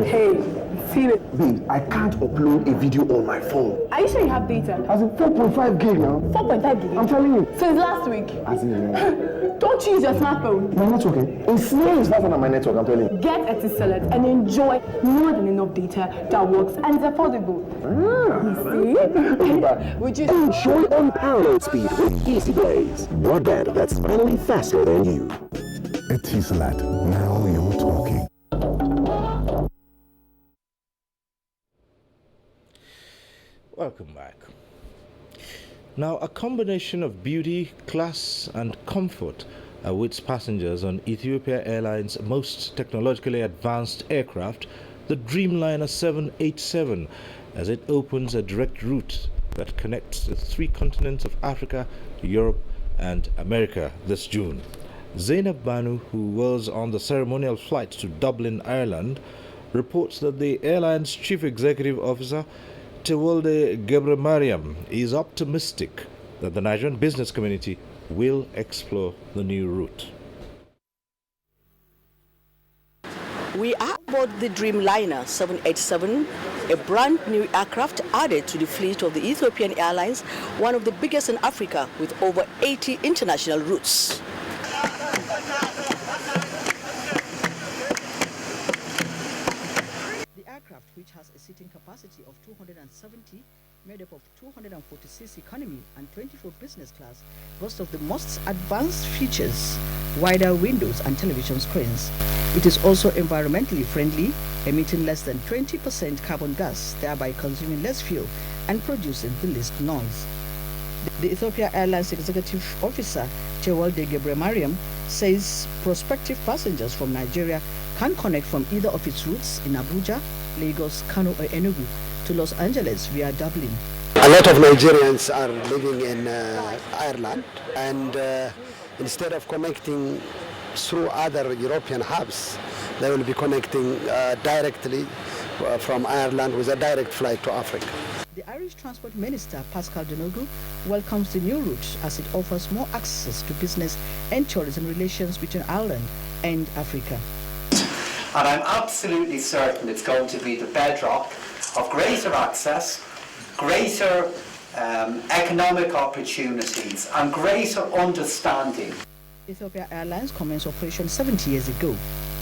[SPEAKER 11] Hey, see it.
[SPEAKER 16] Babe, I can't upload a video on my phone.
[SPEAKER 11] Are you sure you have data?
[SPEAKER 16] As in 4.5 gig now.
[SPEAKER 11] 4.5 gig?
[SPEAKER 16] I'm telling you.
[SPEAKER 11] Since last week?
[SPEAKER 16] As in,
[SPEAKER 11] Don't use your smartphone.
[SPEAKER 16] My network, it's slow. It's faster than my network, I'm telling you.
[SPEAKER 11] Get Etisalat and enjoy more than enough data that works and is affordable. You see?
[SPEAKER 10] Would you enjoy unparalleled speed with Easy Blaze? Broadband that's finally faster than you.
[SPEAKER 8] Etisalat, now you're talking.
[SPEAKER 5] Welcome back. Now, a combination of beauty, class, and comfort awaits passengers on Ethiopia Airlines' most technologically advanced aircraft, the Dreamliner 787, as it opens a direct route that connects the 3 continents of Africa, Europe, and America this June. Zainab Banu, who was on the ceremonial flight to Dublin, Ireland, reports that the airline's chief executive officer, Tewolde Gebremariam, is optimistic that the Nigerian business community will explore the new route.
[SPEAKER 17] We are aboard the Dreamliner 787, a brand new aircraft added to the fleet of the Ethiopian Airlines, one of the biggest in Africa with over 80 international routes.
[SPEAKER 19] Which has a seating capacity of 270, made up of 246 economy and 24 business class, boasts of the most advanced features, wider windows and television screens. It is also environmentally friendly, emitting less than 20% carbon gas, thereby consuming less fuel and producing the least noise. The Ethiopia Airlines Executive Officer, Tewolde Gebremariam, says prospective passengers from Nigeria can connect from either of its routes in Abuja, Lagos, Kano or Enugu to Los Angeles via Dublin.
[SPEAKER 16] A lot of Nigerians are living in Ireland, and instead of connecting through other European hubs, they will be connecting directly from Ireland with a direct flight to Africa.
[SPEAKER 19] The Irish Transport Minister, Pascal Donoghue, welcomes the new route as it offers more access to business and tourism relations between Ireland and Africa.
[SPEAKER 20] And I'm absolutely certain it's going to be the bedrock of greater access, greater economic opportunities, and greater understanding.
[SPEAKER 19] Ethiopia Airlines commenced operation 70 years ago.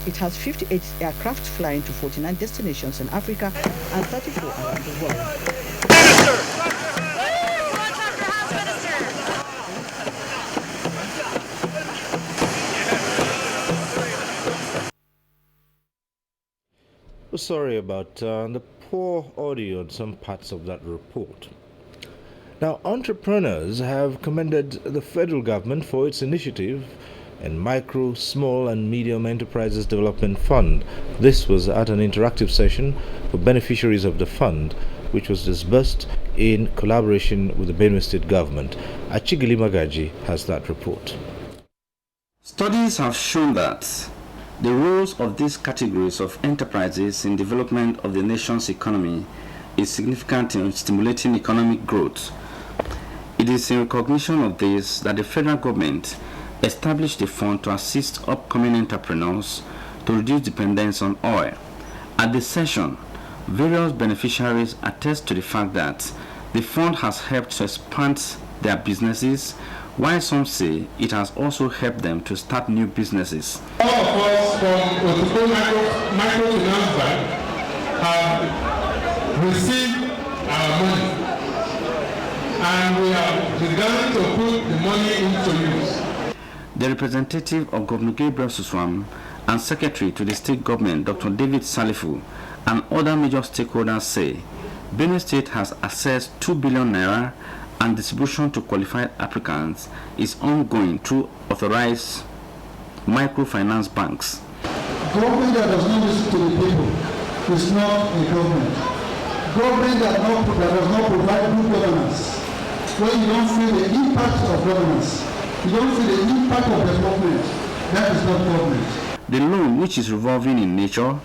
[SPEAKER 19] It has 58 aircraft flying to 49 destinations in Africa and 34 around the world.
[SPEAKER 5] Sorry about the poor audio on some parts of that report. Now, entrepreneurs have commended the federal government for its initiative in Micro, Small and Medium Enterprises Development Fund. This was at an interactive session for beneficiaries of the fund, which was disbursed in collaboration with the Benue State government. Achigili Magaji has that report.
[SPEAKER 21] Studies have shown that the roles of these categories of enterprises in development of the nation's economy is significant in stimulating economic growth. It is in recognition of this that the federal government established a fund to assist upcoming entrepreneurs to reduce dependence on oil. At the session, various beneficiaries attest to the fact that the fund has helped to expand their businesses while some say it has also helped them to start new businesses.
[SPEAKER 2] All of us from Sokoto Microfinance Bank have received our money, and we have begun to put the money into use.
[SPEAKER 21] The representative of Governor Gabriel Suswam and Secretary to the State Government, Dr. David Salifu, and other major stakeholders say Benue State has accessed 2 billion naira and distribution to qualified applicants is ongoing through authorized microfinance banks.
[SPEAKER 3] Government that does not listen to the people is not a government. Government that does not provide good governance, when you don't feel the impact of governance, you don't feel the impact of development, that is not government.
[SPEAKER 21] The loan, which is revolving in nature,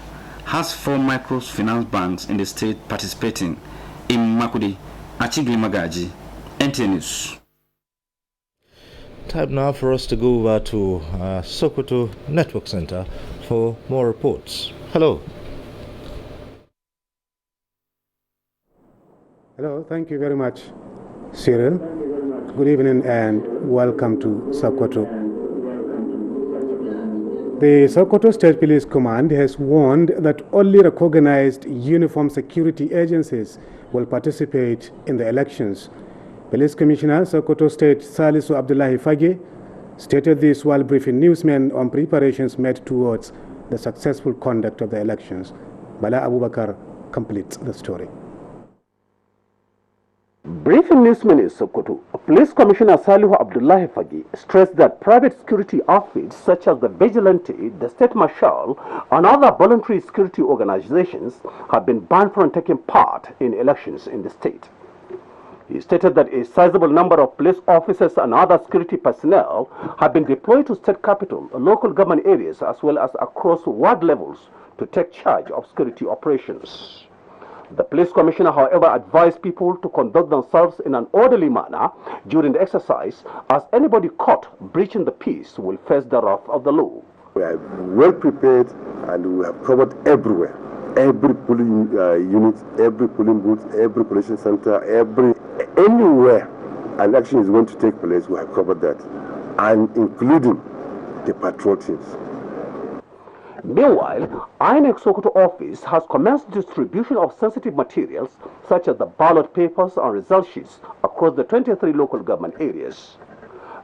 [SPEAKER 21] has 4 microfinance banks in the state participating. In Makudi, Achigli Magaji, NTA News.
[SPEAKER 5] Time now for us to go over to Sokoto Network Center for more reports. Hello.
[SPEAKER 6] Hello, thank you very much, Cyril. Good evening and welcome to Sokoto. The Sokoto State Police Command has warned that only recognized uniformed security agencies will participate in the elections. Police Commissioner Sokoto State Salisu Abdullahi Fage stated this while briefing newsmen on preparations made towards the successful conduct of the elections. Bala Abubakar completes the story.
[SPEAKER 9] Briefing newsmen in Sokoto, Police Commissioner Salihu Abdullahi Fagi stressed that private security outfits such as the Vigilante, the State Marshal, and other voluntary security organizations have been banned from taking part in elections in the state. He stated that a sizable number of police officers and other security personnel have been deployed to state capital, local government areas, as well as across ward levels to take charge of security operations. The police commissioner, however, advised people to conduct themselves in an orderly manner during the exercise, as anybody caught breaching the peace will face the wrath of the law.
[SPEAKER 12] We are well prepared and we have covered everywhere. Every polling unit, every polling booth, every collection center, anywhere an election is going to take place, we have covered that, and including the patrol teams.
[SPEAKER 9] Meanwhile, INEC Sokoto office has commenced distribution of sensitive materials such as the ballot papers and result sheets across the 23 local government areas.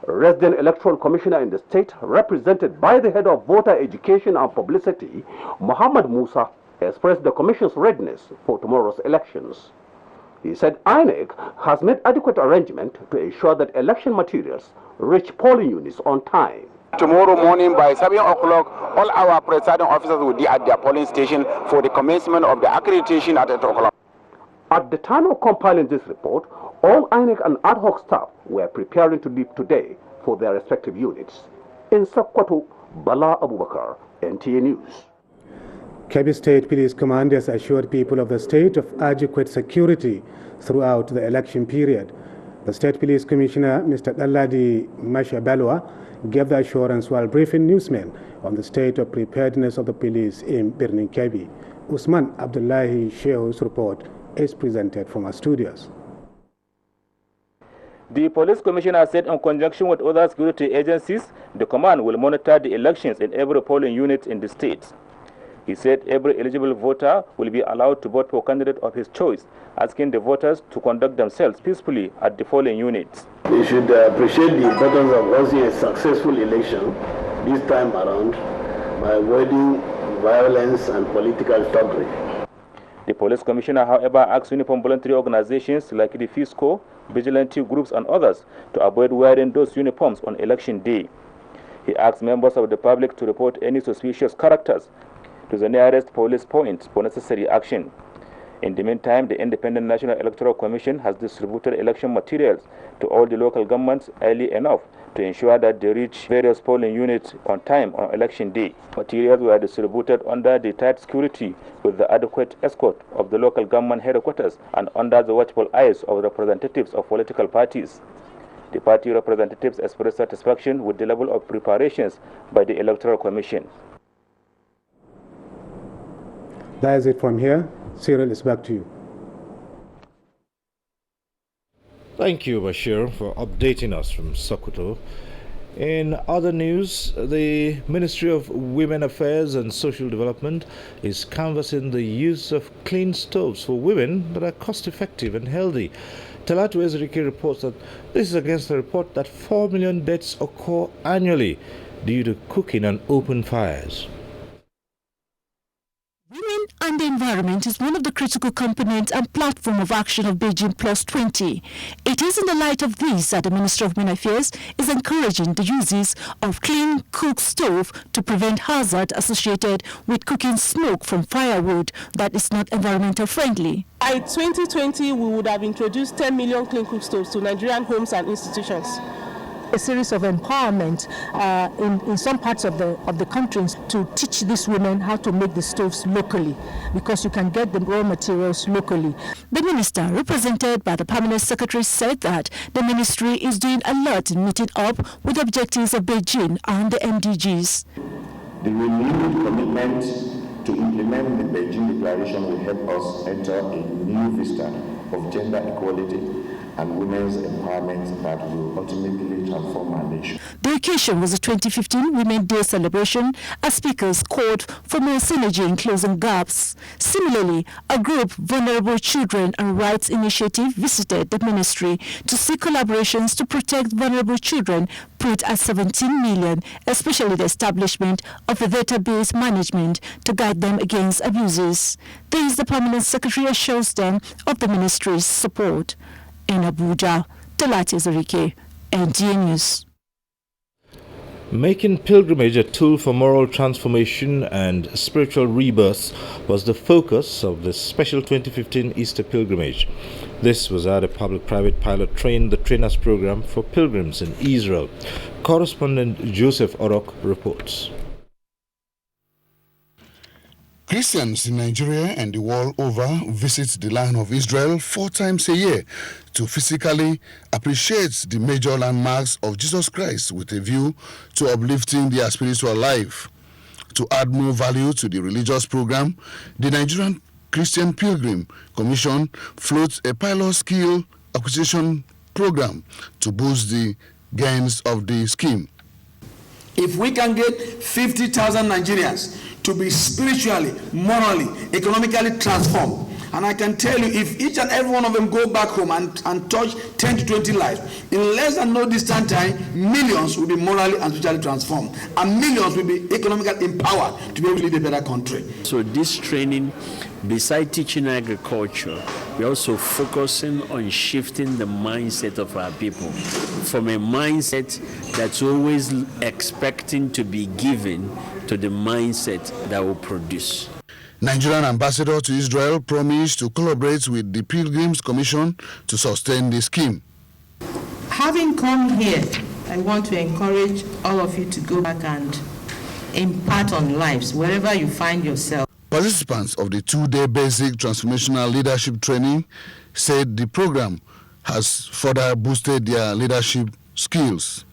[SPEAKER 9] Resident Electoral Commissioner in the state, represented by the head of voter education and publicity, Muhammad Musa, expressed the Commission's readiness for tomorrow's elections. He said INEC has made adequate arrangement to ensure that election materials reach polling units on time.
[SPEAKER 18] Tomorrow morning by 7 o'clock, all our presiding officers will be at their polling station for the commencement of the accreditation at 8 o'clock.
[SPEAKER 9] At the time of compiling this report, all INEC and ad hoc staff were preparing to leave today for their respective units. In Sokoto, Bala Abubakar, NTA News.
[SPEAKER 6] Kebbi State Police Command has assured people of the state of adequate security throughout the election period. The State Police Commissioner, Mr. Dalladi Mashabalwa, gave the assurance while briefing newsmen on the state of preparedness of the police in Birnin Kebbi. Usman Abdullahi Shehou's report is presented from our studios.
[SPEAKER 22] The police commissioner said in conjunction with other security agencies, the command will monitor the elections in every polling unit in the state. He said every eligible voter will be allowed to vote for a candidate of his choice, asking the voters to conduct themselves peacefully at the polling units.
[SPEAKER 23] We should appreciate the importance of hosting a successful election this time around by avoiding violence and political thuggery.
[SPEAKER 22] The police commissioner, however, asked uniform voluntary organizations like the FISCO, vigilante groups and others to avoid wearing those uniforms on election day. He asked members of the public to report any suspicious characters to the nearest police point for necessary action. In the meantime, the Independent National Electoral Commission has distributed election materials to all the local governments early enough to ensure that they reach various polling units on time on election day. Materials were distributed under the tight security with the adequate escort of the local government headquarters and under the watchful eyes of representatives of political parties. The party representatives expressed satisfaction with the level of preparations by the Electoral Commission.
[SPEAKER 6] That is it from here. Cyril, is back to you.
[SPEAKER 5] Thank you, Bashir, for updating us from Sokoto. In other news, the Ministry of Women Affairs and Social Development is canvassing the use of clean stoves for women that are cost-effective and healthy. Talatu Ezrike reports that this is against the report that 4 million deaths occur annually due to cooking on open fires.
[SPEAKER 1] Women and the environment is one of the critical components and platform of action of Beijing Plus 20. It is in the light of this that the Minister of Women Affairs is encouraging the uses of clean cook stove to prevent hazard associated with cooking smoke from firewood that is not environmental friendly.
[SPEAKER 4] By 2020, we would have introduced 10 million clean cook stoves to Nigerian homes and institutions.
[SPEAKER 19] A series of empowerment in some parts of the country to teach these women how to make the stoves locally, because you can get the raw materials locally.
[SPEAKER 1] The minister, represented by the permanent secretary, said that the ministry is doing a lot in meeting up with the objectives of Beijing and the MDGs.
[SPEAKER 7] The renewed commitment to implement the Beijing Declaration will help us enter a new vista of gender equality and women's empowerment that will ultimately transform our nation.
[SPEAKER 1] The occasion was a 2015 Women's Day celebration as speakers called for more synergy in closing gaps. Similarly, a group, Vulnerable Children and Rights Initiative, visited the ministry to seek collaborations to protect vulnerable children, put at 17 million, especially the establishment of a database management to guide them against abuses. This, the permanent secretary assures them of the ministry's support. In Abuja, Talatu Ezrike, NTA News.
[SPEAKER 5] Making pilgrimage a tool for moral transformation and spiritual rebirth was the focus of the special 2015 Easter pilgrimage. This was at a public-private pilot train the trainers program for pilgrims in Israel. Correspondent Joseph Orok reports.
[SPEAKER 13] Christians in Nigeria and the world over visit the land of Israel 4 times a year to physically appreciate the major landmarks of Jesus Christ with a view to uplifting their spiritual life. To add more value to the religious program, the Nigerian Christian Pilgrim Commission floats a pilot skill acquisition program to boost the gains of the scheme.
[SPEAKER 15] If we can get 50,000 Nigerians to be spiritually, morally, economically transformed, and I can tell you, if each and every one of them go back home and touch 10 to 20 lives, in less than no distant time, millions will be morally and spiritually transformed, and millions will be economically empowered to be able to lead a better country.
[SPEAKER 25] So this training, beside teaching agriculture, we're also focusing on shifting the mindset of our people from a mindset that's always expecting to be given to the mindset that will produce.
[SPEAKER 13] Nigerian ambassador to Israel promised to collaborate with the Pilgrims Commission to sustain the scheme.
[SPEAKER 26] Having come here, I want to encourage all of you to go back and impart on lives wherever you find yourself.
[SPEAKER 13] Participants of the 2-day basic transformational leadership training said the program has further boosted their leadership skills.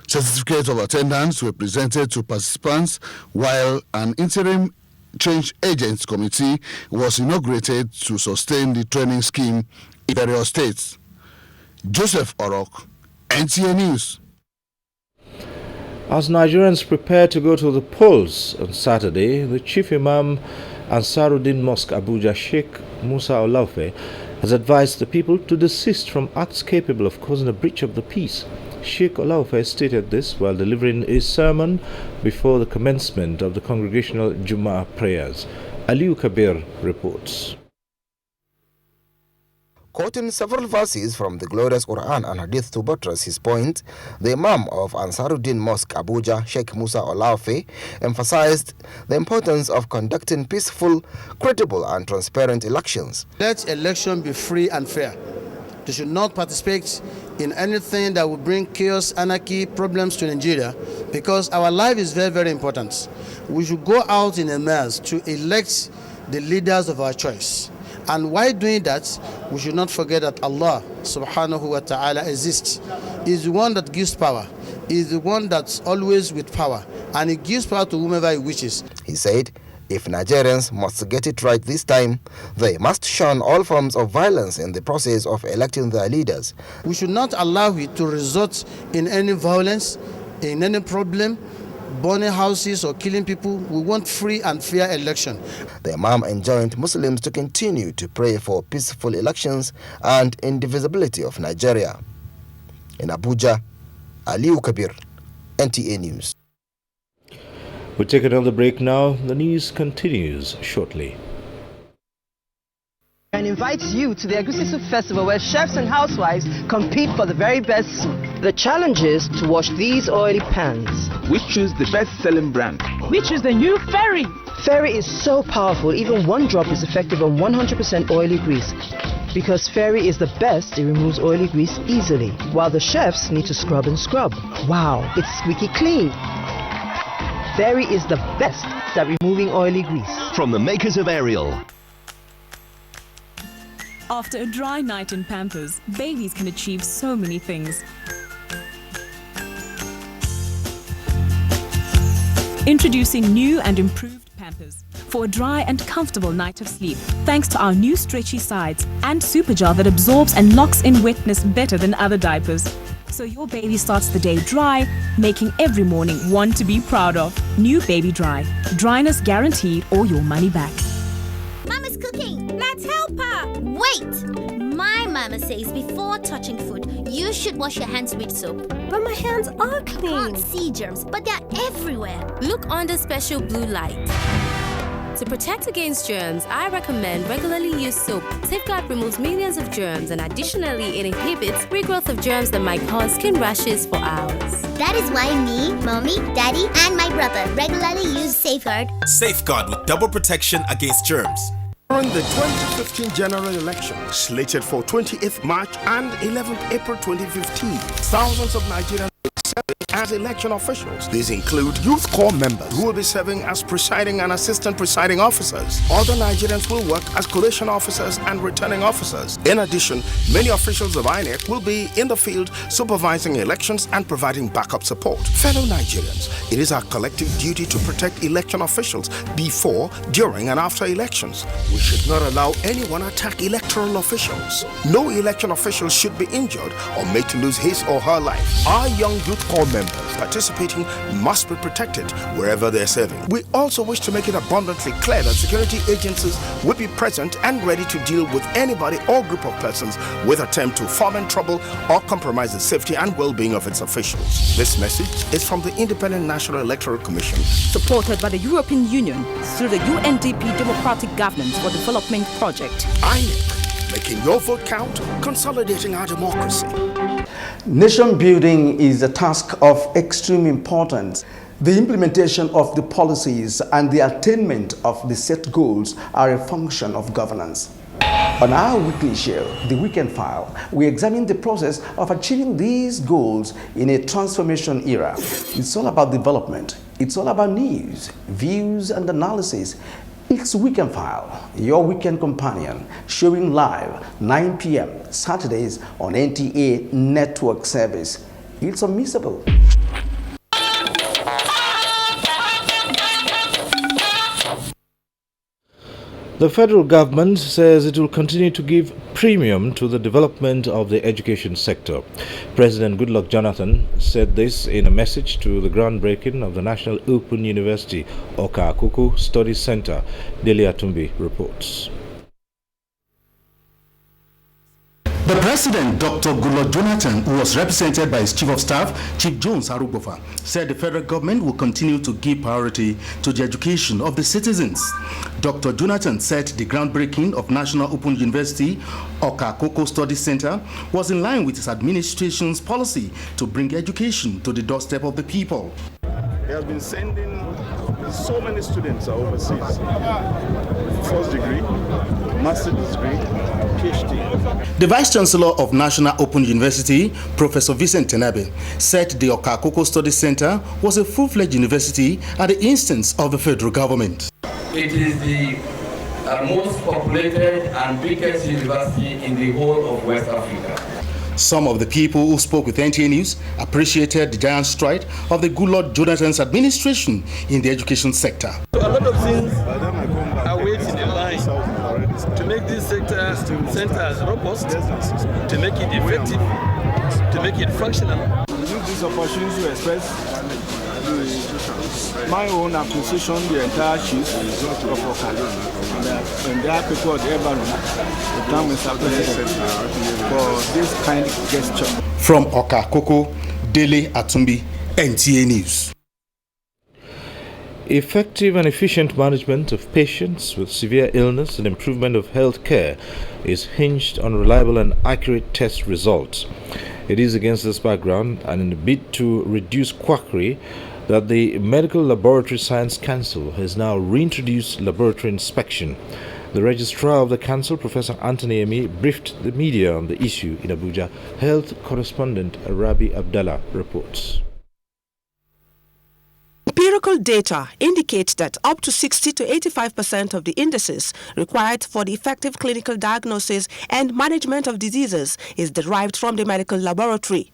[SPEAKER 13] Certificates of attendance were presented to participants, while an interim change agents committee was inaugurated to sustain the training scheme in various states. Joseph Orok, NTA News.
[SPEAKER 5] As Nigerians prepare to go to the polls on Saturday, the Chief Imam Ansaruddin Mosque Abuja, Sheikh Musa Olaufe, has advised the people to desist from acts capable of causing a breach of the peace. Sheikh Olaufe stated this while delivering a sermon before the commencement of the congregational Jummah prayers. Aliu Kabir reports.
[SPEAKER 27] Quoting several verses from the glorious Quran and Hadith to buttress his point, the Imam of Ansaruddin Mosque Abuja, Sheikh Musa Olaufe, emphasized the importance of conducting peaceful, credible and transparent elections.
[SPEAKER 28] Let election be free and fair. They should not participate in anything that will bring chaos, anarchy, problems to Nigeria, because our life is very, very important. We should go out in a mass to elect the leaders of our choice. And while doing that, we should not forget that Allah subhanahu wa ta'ala exists. He is the one that gives power. He is the one that's always with power. And he gives power to whomever he wishes.
[SPEAKER 27] He said, If Nigerians must get it right this time, they must shun all forms of violence in the process of electing their leaders.
[SPEAKER 28] We should not allow it to result in any violence, in any problem, burning houses or killing people. We want free and fair election.
[SPEAKER 27] The Imam enjoined Muslims to continue to pray for peaceful elections and indivisibility of Nigeria. In Abuja, Aliu Kabir, NTA News.
[SPEAKER 5] We'll take another break now. The news continues shortly.
[SPEAKER 8] And invites you to the Egusi Soup Festival, where chefs and housewives compete for the very best soup. The challenge is to wash these oily pans.
[SPEAKER 10] We choose the best-selling brand.
[SPEAKER 8] We choose the new Ferry. Ferry is so powerful, even one drop is effective on 100% oily grease. Because Ferry is the best, it removes oily grease easily, while the chefs need to scrub and scrub. Wow, it's squeaky clean. Ferry is the best at removing oily grease.
[SPEAKER 11] From the makers of Ariel.
[SPEAKER 14] After a dry night in Pampers, babies can achieve so many things. Introducing new and improved Pampers for a dry and comfortable night of sleep, thanks to our new stretchy sides and super gel that absorbs and locks in wetness better than other diapers. So your baby starts the day dry, making every morning one to be proud of. New Baby Dry. Dryness guaranteed or your money back.
[SPEAKER 16] Mama's cooking. Let's help her. Wait! My mama says before touching food, you should wash your hands with soap. But my hands are clean. I can't see germs, but they're everywhere.
[SPEAKER 17] Look under special blue light. To protect against germs, I recommend regularly use soap. Safeguard removes millions of germs, and additionally, it inhibits regrowth of germs that might cause skin rashes for hours.
[SPEAKER 16] That is why me, mommy, daddy, and my brother regularly use Safeguard.
[SPEAKER 20] Safeguard with double protection against germs.
[SPEAKER 24] During the 2015 general election, slated for 28th March and 11th April 2015, thousands of Nigerians will serve as election officials. These include youth corps members who will be serving as presiding and assistant presiding officers. Other Nigerians will work as collation officers and returning officers. In addition, many officials of INEC will be in the field supervising elections and providing backup support. Fellow Nigerians, it is our collective duty to protect election officials before, during, and after elections. We should not allow anyone attack electoral officials. No election official should be injured or made to lose his or her life. Our young youth corps members participating must be protected wherever they are serving. We also wish to make it abundantly clear that security agencies will be present and ready to deal with anybody or group of persons with attempt to foment trouble or compromise the safety and well-being of its officials. This message is from the Independent National Electoral Commission,
[SPEAKER 29] supported by the European Union through the UNDP Democratic Governance for Development Project.
[SPEAKER 24] INEC, making your vote count, consolidating our democracy.
[SPEAKER 30] Nation building is a task of extreme importance. The implementation of the policies and the attainment of the set goals are a function of governance. On our weekly show, The Weekend File, we examine the process of achieving these goals in a transformation era. It's all about development. It's all about news, views, and analysis. It's Weekend File, your weekend companion, showing live 9 p.m. Saturdays on NTA Network Service. It's unmissable.
[SPEAKER 5] The federal government says it will continue to give premium to the development of the education sector. President Goodluck Jonathan said this in a message to the groundbreaking of the National Open University Oka Akoko Study Center. Dele Atumbi reports.
[SPEAKER 31] The President, Dr. Goodluck Jonathan, who was represented by his Chief of Staff, Chief Jones Arubofa, said the federal government will continue to give priority to the education of the citizens. Dr. Jonathan said the groundbreaking of National Open University Oka Akoko Study Center was in line with his administration's policy to bring education to the doorstep of the people.
[SPEAKER 24] He has been sending so many students overseas. First degree, master's degree, PhD.
[SPEAKER 31] The Vice Chancellor of National Open University, Professor Vincent Tenabe, said the Oka Akoko Study Center was a full-fledged university at the instance of the federal government.
[SPEAKER 32] It is the most populated and biggest university in the whole of West Africa.
[SPEAKER 31] Some of the people who spoke with NTA News appreciated the giant stride of the Goodluck Jonathan's administration in the education sector.
[SPEAKER 24] So a lot of things
[SPEAKER 2] center robust, to make it effective, to make it functional.
[SPEAKER 3] Use this opportunity to express my own appreciation the entire chiefs of Oka and their people of the environment, the town Mr. President, for this kind gesture.
[SPEAKER 31] From Oka Koko, Dele Atumbi, NTA News.
[SPEAKER 5] Effective and efficient management of patients with severe illness and improvement of health care is hinged on reliable and accurate test results. It is against this background and in a bid to reduce quackery that the Medical Laboratory Science Council has now reintroduced laboratory inspection. The registrar of the council, Professor Anthony Emi, briefed the media on the issue in Abuja. Health correspondent Rabi Abdallah reports.
[SPEAKER 4] Empirical data indicate that up to 60 to 85% of the indices required for the effective clinical diagnosis and management of diseases is derived from the medical laboratory.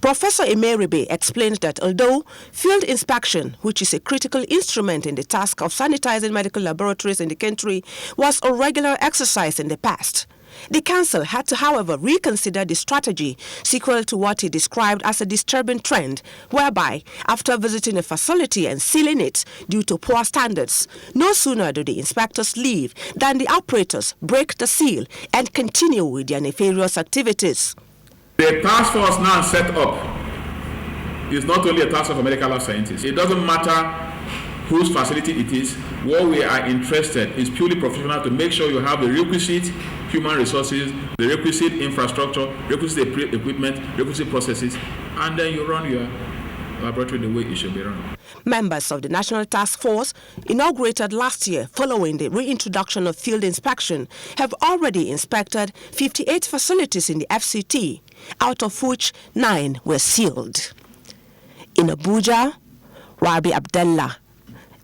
[SPEAKER 4] Professor Emerebe explained that although field inspection, which is a critical instrument in the task of sanitizing medical laboratories in the country, was a regular exercise in the past, the council had to, however, reconsider the strategy sequel to what he described as a disturbing trend, whereby, after visiting a facility and sealing it due to poor standards, no sooner do the inspectors leave than the operators break the seal and continue with their nefarious activities.
[SPEAKER 6] The task force now set up is not only a task of a medical lab scientist. It doesn't matter whose facility it is. What we are interested is purely professional to make sure you have the requisite human resources, the requisite infrastructure, requisite equipment, requisite processes, and then you run your laboratory the way it should be run.
[SPEAKER 4] Members of the National Task Force, inaugurated last year following the reintroduction of field inspection, have already inspected 58 facilities in the FCT, out of which 9 were sealed. In Abuja, Rabi Abdallah,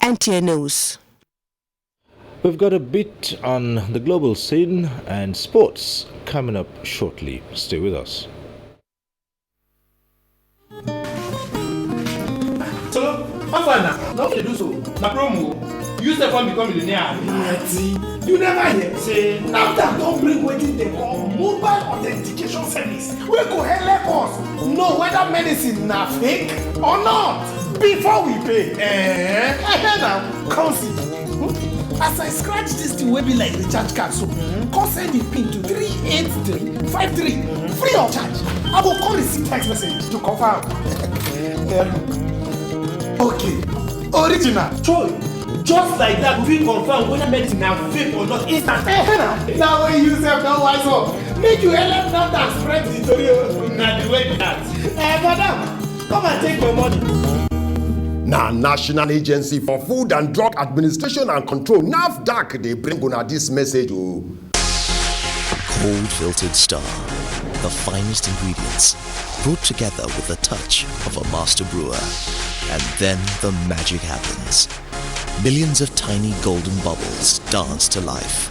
[SPEAKER 4] NTA News.
[SPEAKER 5] We've got a bit on the global scene and sports coming up shortly. Stay with us.
[SPEAKER 7] So, Afana, not to do so. Na promo. You step on become millionaire. You never hear say now that don't bring wetin they call mobile authentication service. We go help us know whether medicine na fake or not before we pay. Now come see. As I scratch this thing wey be like recharge card so, come send the pin to 38353 free of charge. I will call receive text message to confirm. Okay, original. Troy, just like that, we confirm whether medicine na fake or not instant. Now when you sef don wise up, make you help not and spread the story na the way that. Madam, come and take your money.
[SPEAKER 24] Now, National Agency for Food and Drug Administration and Control, NAFDAC, they bring on this message.
[SPEAKER 9] Cold filtered Star, the finest ingredients, brought together with a touch of a master brewer. And then the magic happens. Millions of tiny golden bubbles dance to life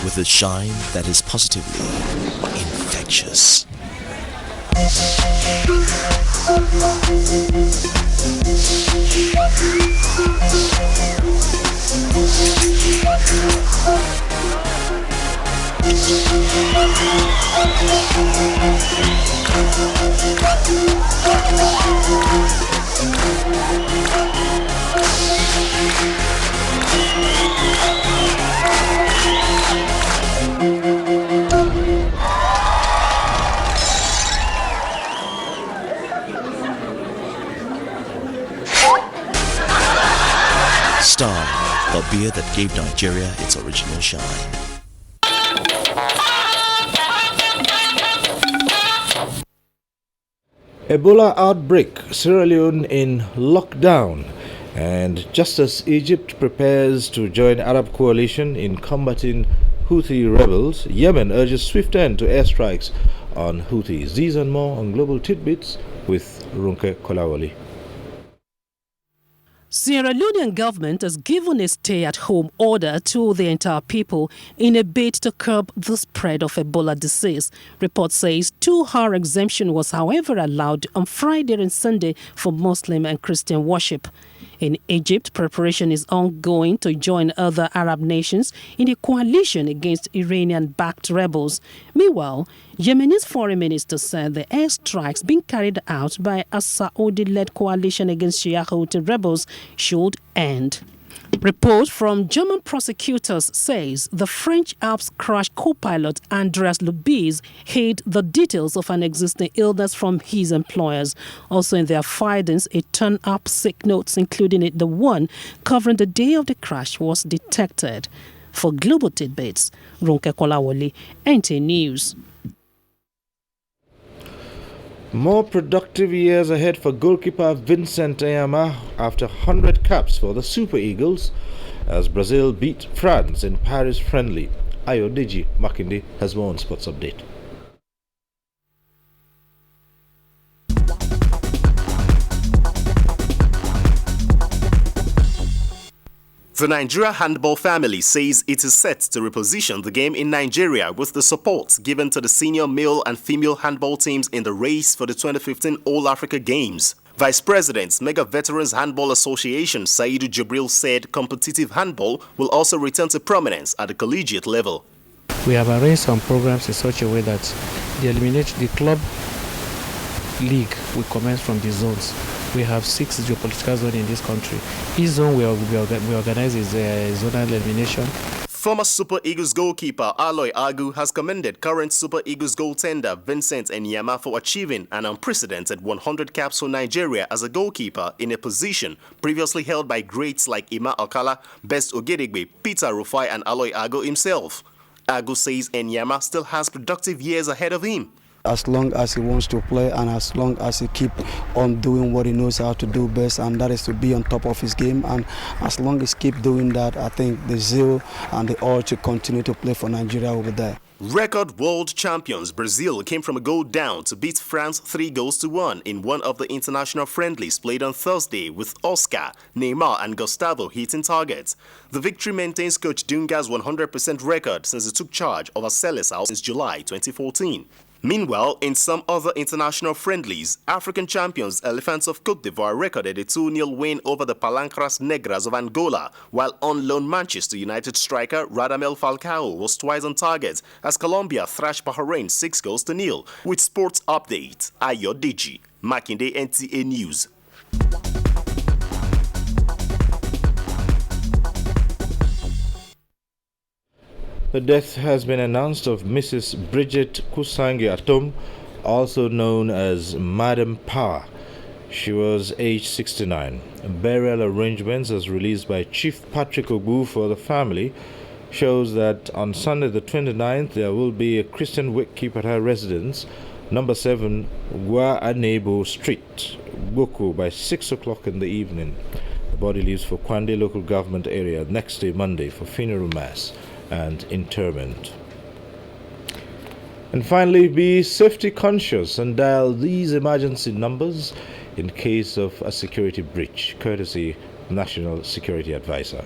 [SPEAKER 9] with a shine that is positively infectious. Star, the beer that gave Nigeria its original shine.
[SPEAKER 5] Ebola outbreak, Sierra Leone in lockdown. And just as Egypt prepares to join Arab coalition in combating Houthi rebels, Yemen urges swift end to airstrikes on Houthis. These and more on Global Tidbits with Runke Kolawoli.
[SPEAKER 12] Sierra Leonean government has given a stay-at-home order to the entire people in a bid to curb the spread of Ebola disease. Report says 2-hour exemption was, however, allowed on Friday and Sunday for Muslim and Christian worship. In Egypt, preparation is ongoing to join other Arab nations in a coalition against Iranian-backed rebels. Meanwhile, Yemeni's foreign minister said the airstrikes being carried out by a Saudi-led coalition against Shia Houthi rebels should end. Report from German prosecutors says the French Alps crash co-pilot Andreas Lubiz hid the details of an existing illness from his employers. Also in their findings, a turn-up sick notes, including the one covering the day of the crash, was detected. For Global Tidbits, Ronke Kolawole, NT News.
[SPEAKER 5] More productive years ahead for goalkeeper Vincent Eyama after 100 caps for the Super Eagles as Brazil beat France in Paris friendly. Ayodeji Makinde has more on Sports Update.
[SPEAKER 1] The Nigeria handball family says it is set to reposition the game in Nigeria with the support given to the senior male and female handball teams in the race for the 2015 All-Africa Games. Vice President, Mega Veterans Handball Association Saidu Jibril said competitive handball will also return to prominence at the collegiate level.
[SPEAKER 13] We have arranged some programs in such a way that the club league will commence from the zones. We have 6 geopolitical zones in this country. Each zone we organize is a zonal elimination.
[SPEAKER 1] Former Super Eagles goalkeeper Aloy Agu has commended current Super Eagles goaltender Vincent Enyama for achieving an unprecedented 100 caps for Nigeria as a goalkeeper in a position previously held by greats like Ima Okala, Best Ogedegbe, Peter Rufai and Aloy Agu himself. Agu says Enyama still has productive years ahead of him.
[SPEAKER 15] As long as he wants to play and as long as he keep on doing what he knows how to do best, and that is to be on top of his game, and as long as he keep doing that, I think the zeal and the urge to continue to play for Nigeria will be there.
[SPEAKER 1] Record world champions Brazil came from a goal down to beat France 3-1 in one of the international friendlies played on Thursday, with Oscar, Neymar and Gustavo hitting targets. The victory maintains coach Dunga's 100% record since he took charge of Seleção since July 2014. Meanwhile, in some other international friendlies, African champions Elephants of Cote d'Ivoire recorded a 2-0 win over the Palancras Negras of Angola, while on-loan Manchester United striker Radamel Falcao was twice on target as Colombia thrashed Bahrain 6-0. With Sports Update, Ayodeji, Makinde, NTA News.
[SPEAKER 5] The death has been announced of Mrs. Bridget Kusangi Atom, also known as Madam Pa. She was aged 69. Burial arrangements, as released by Chief Patrick Ogbu for the family, shows that on Sunday the 29th there will be a Christian wake keep at her residence, number 7 Gwa Anebo Street, Boko, by 6 o'clock in the evening. The body leaves for Kwande local government area next day, Monday, for funeral mass and interment. And finally, be safety conscious and dial these emergency numbers in case of a security breach, courtesy National Security Advisor.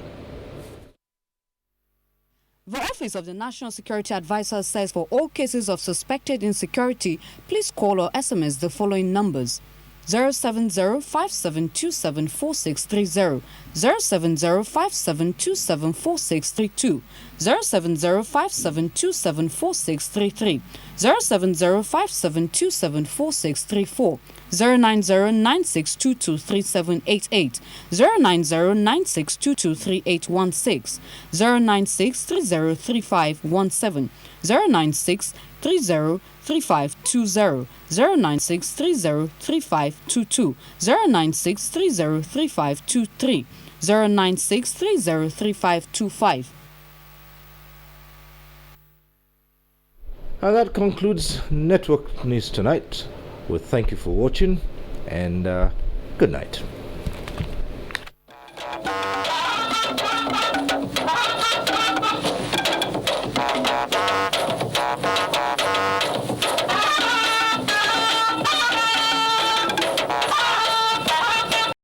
[SPEAKER 29] The Office of the National Security Advisor says for all cases of suspected insecurity, please call or SMS the following numbers: 070-5727-4630, 070-5727-4632, 070-5727-4633, 070-5727-4634, 090-9622-3788, 090-9622-3816, 096-303517, 096-303520, 096-303522, 096-303523, 096-303525.
[SPEAKER 5] And that concludes Network News tonight. We thank you for watching and good night.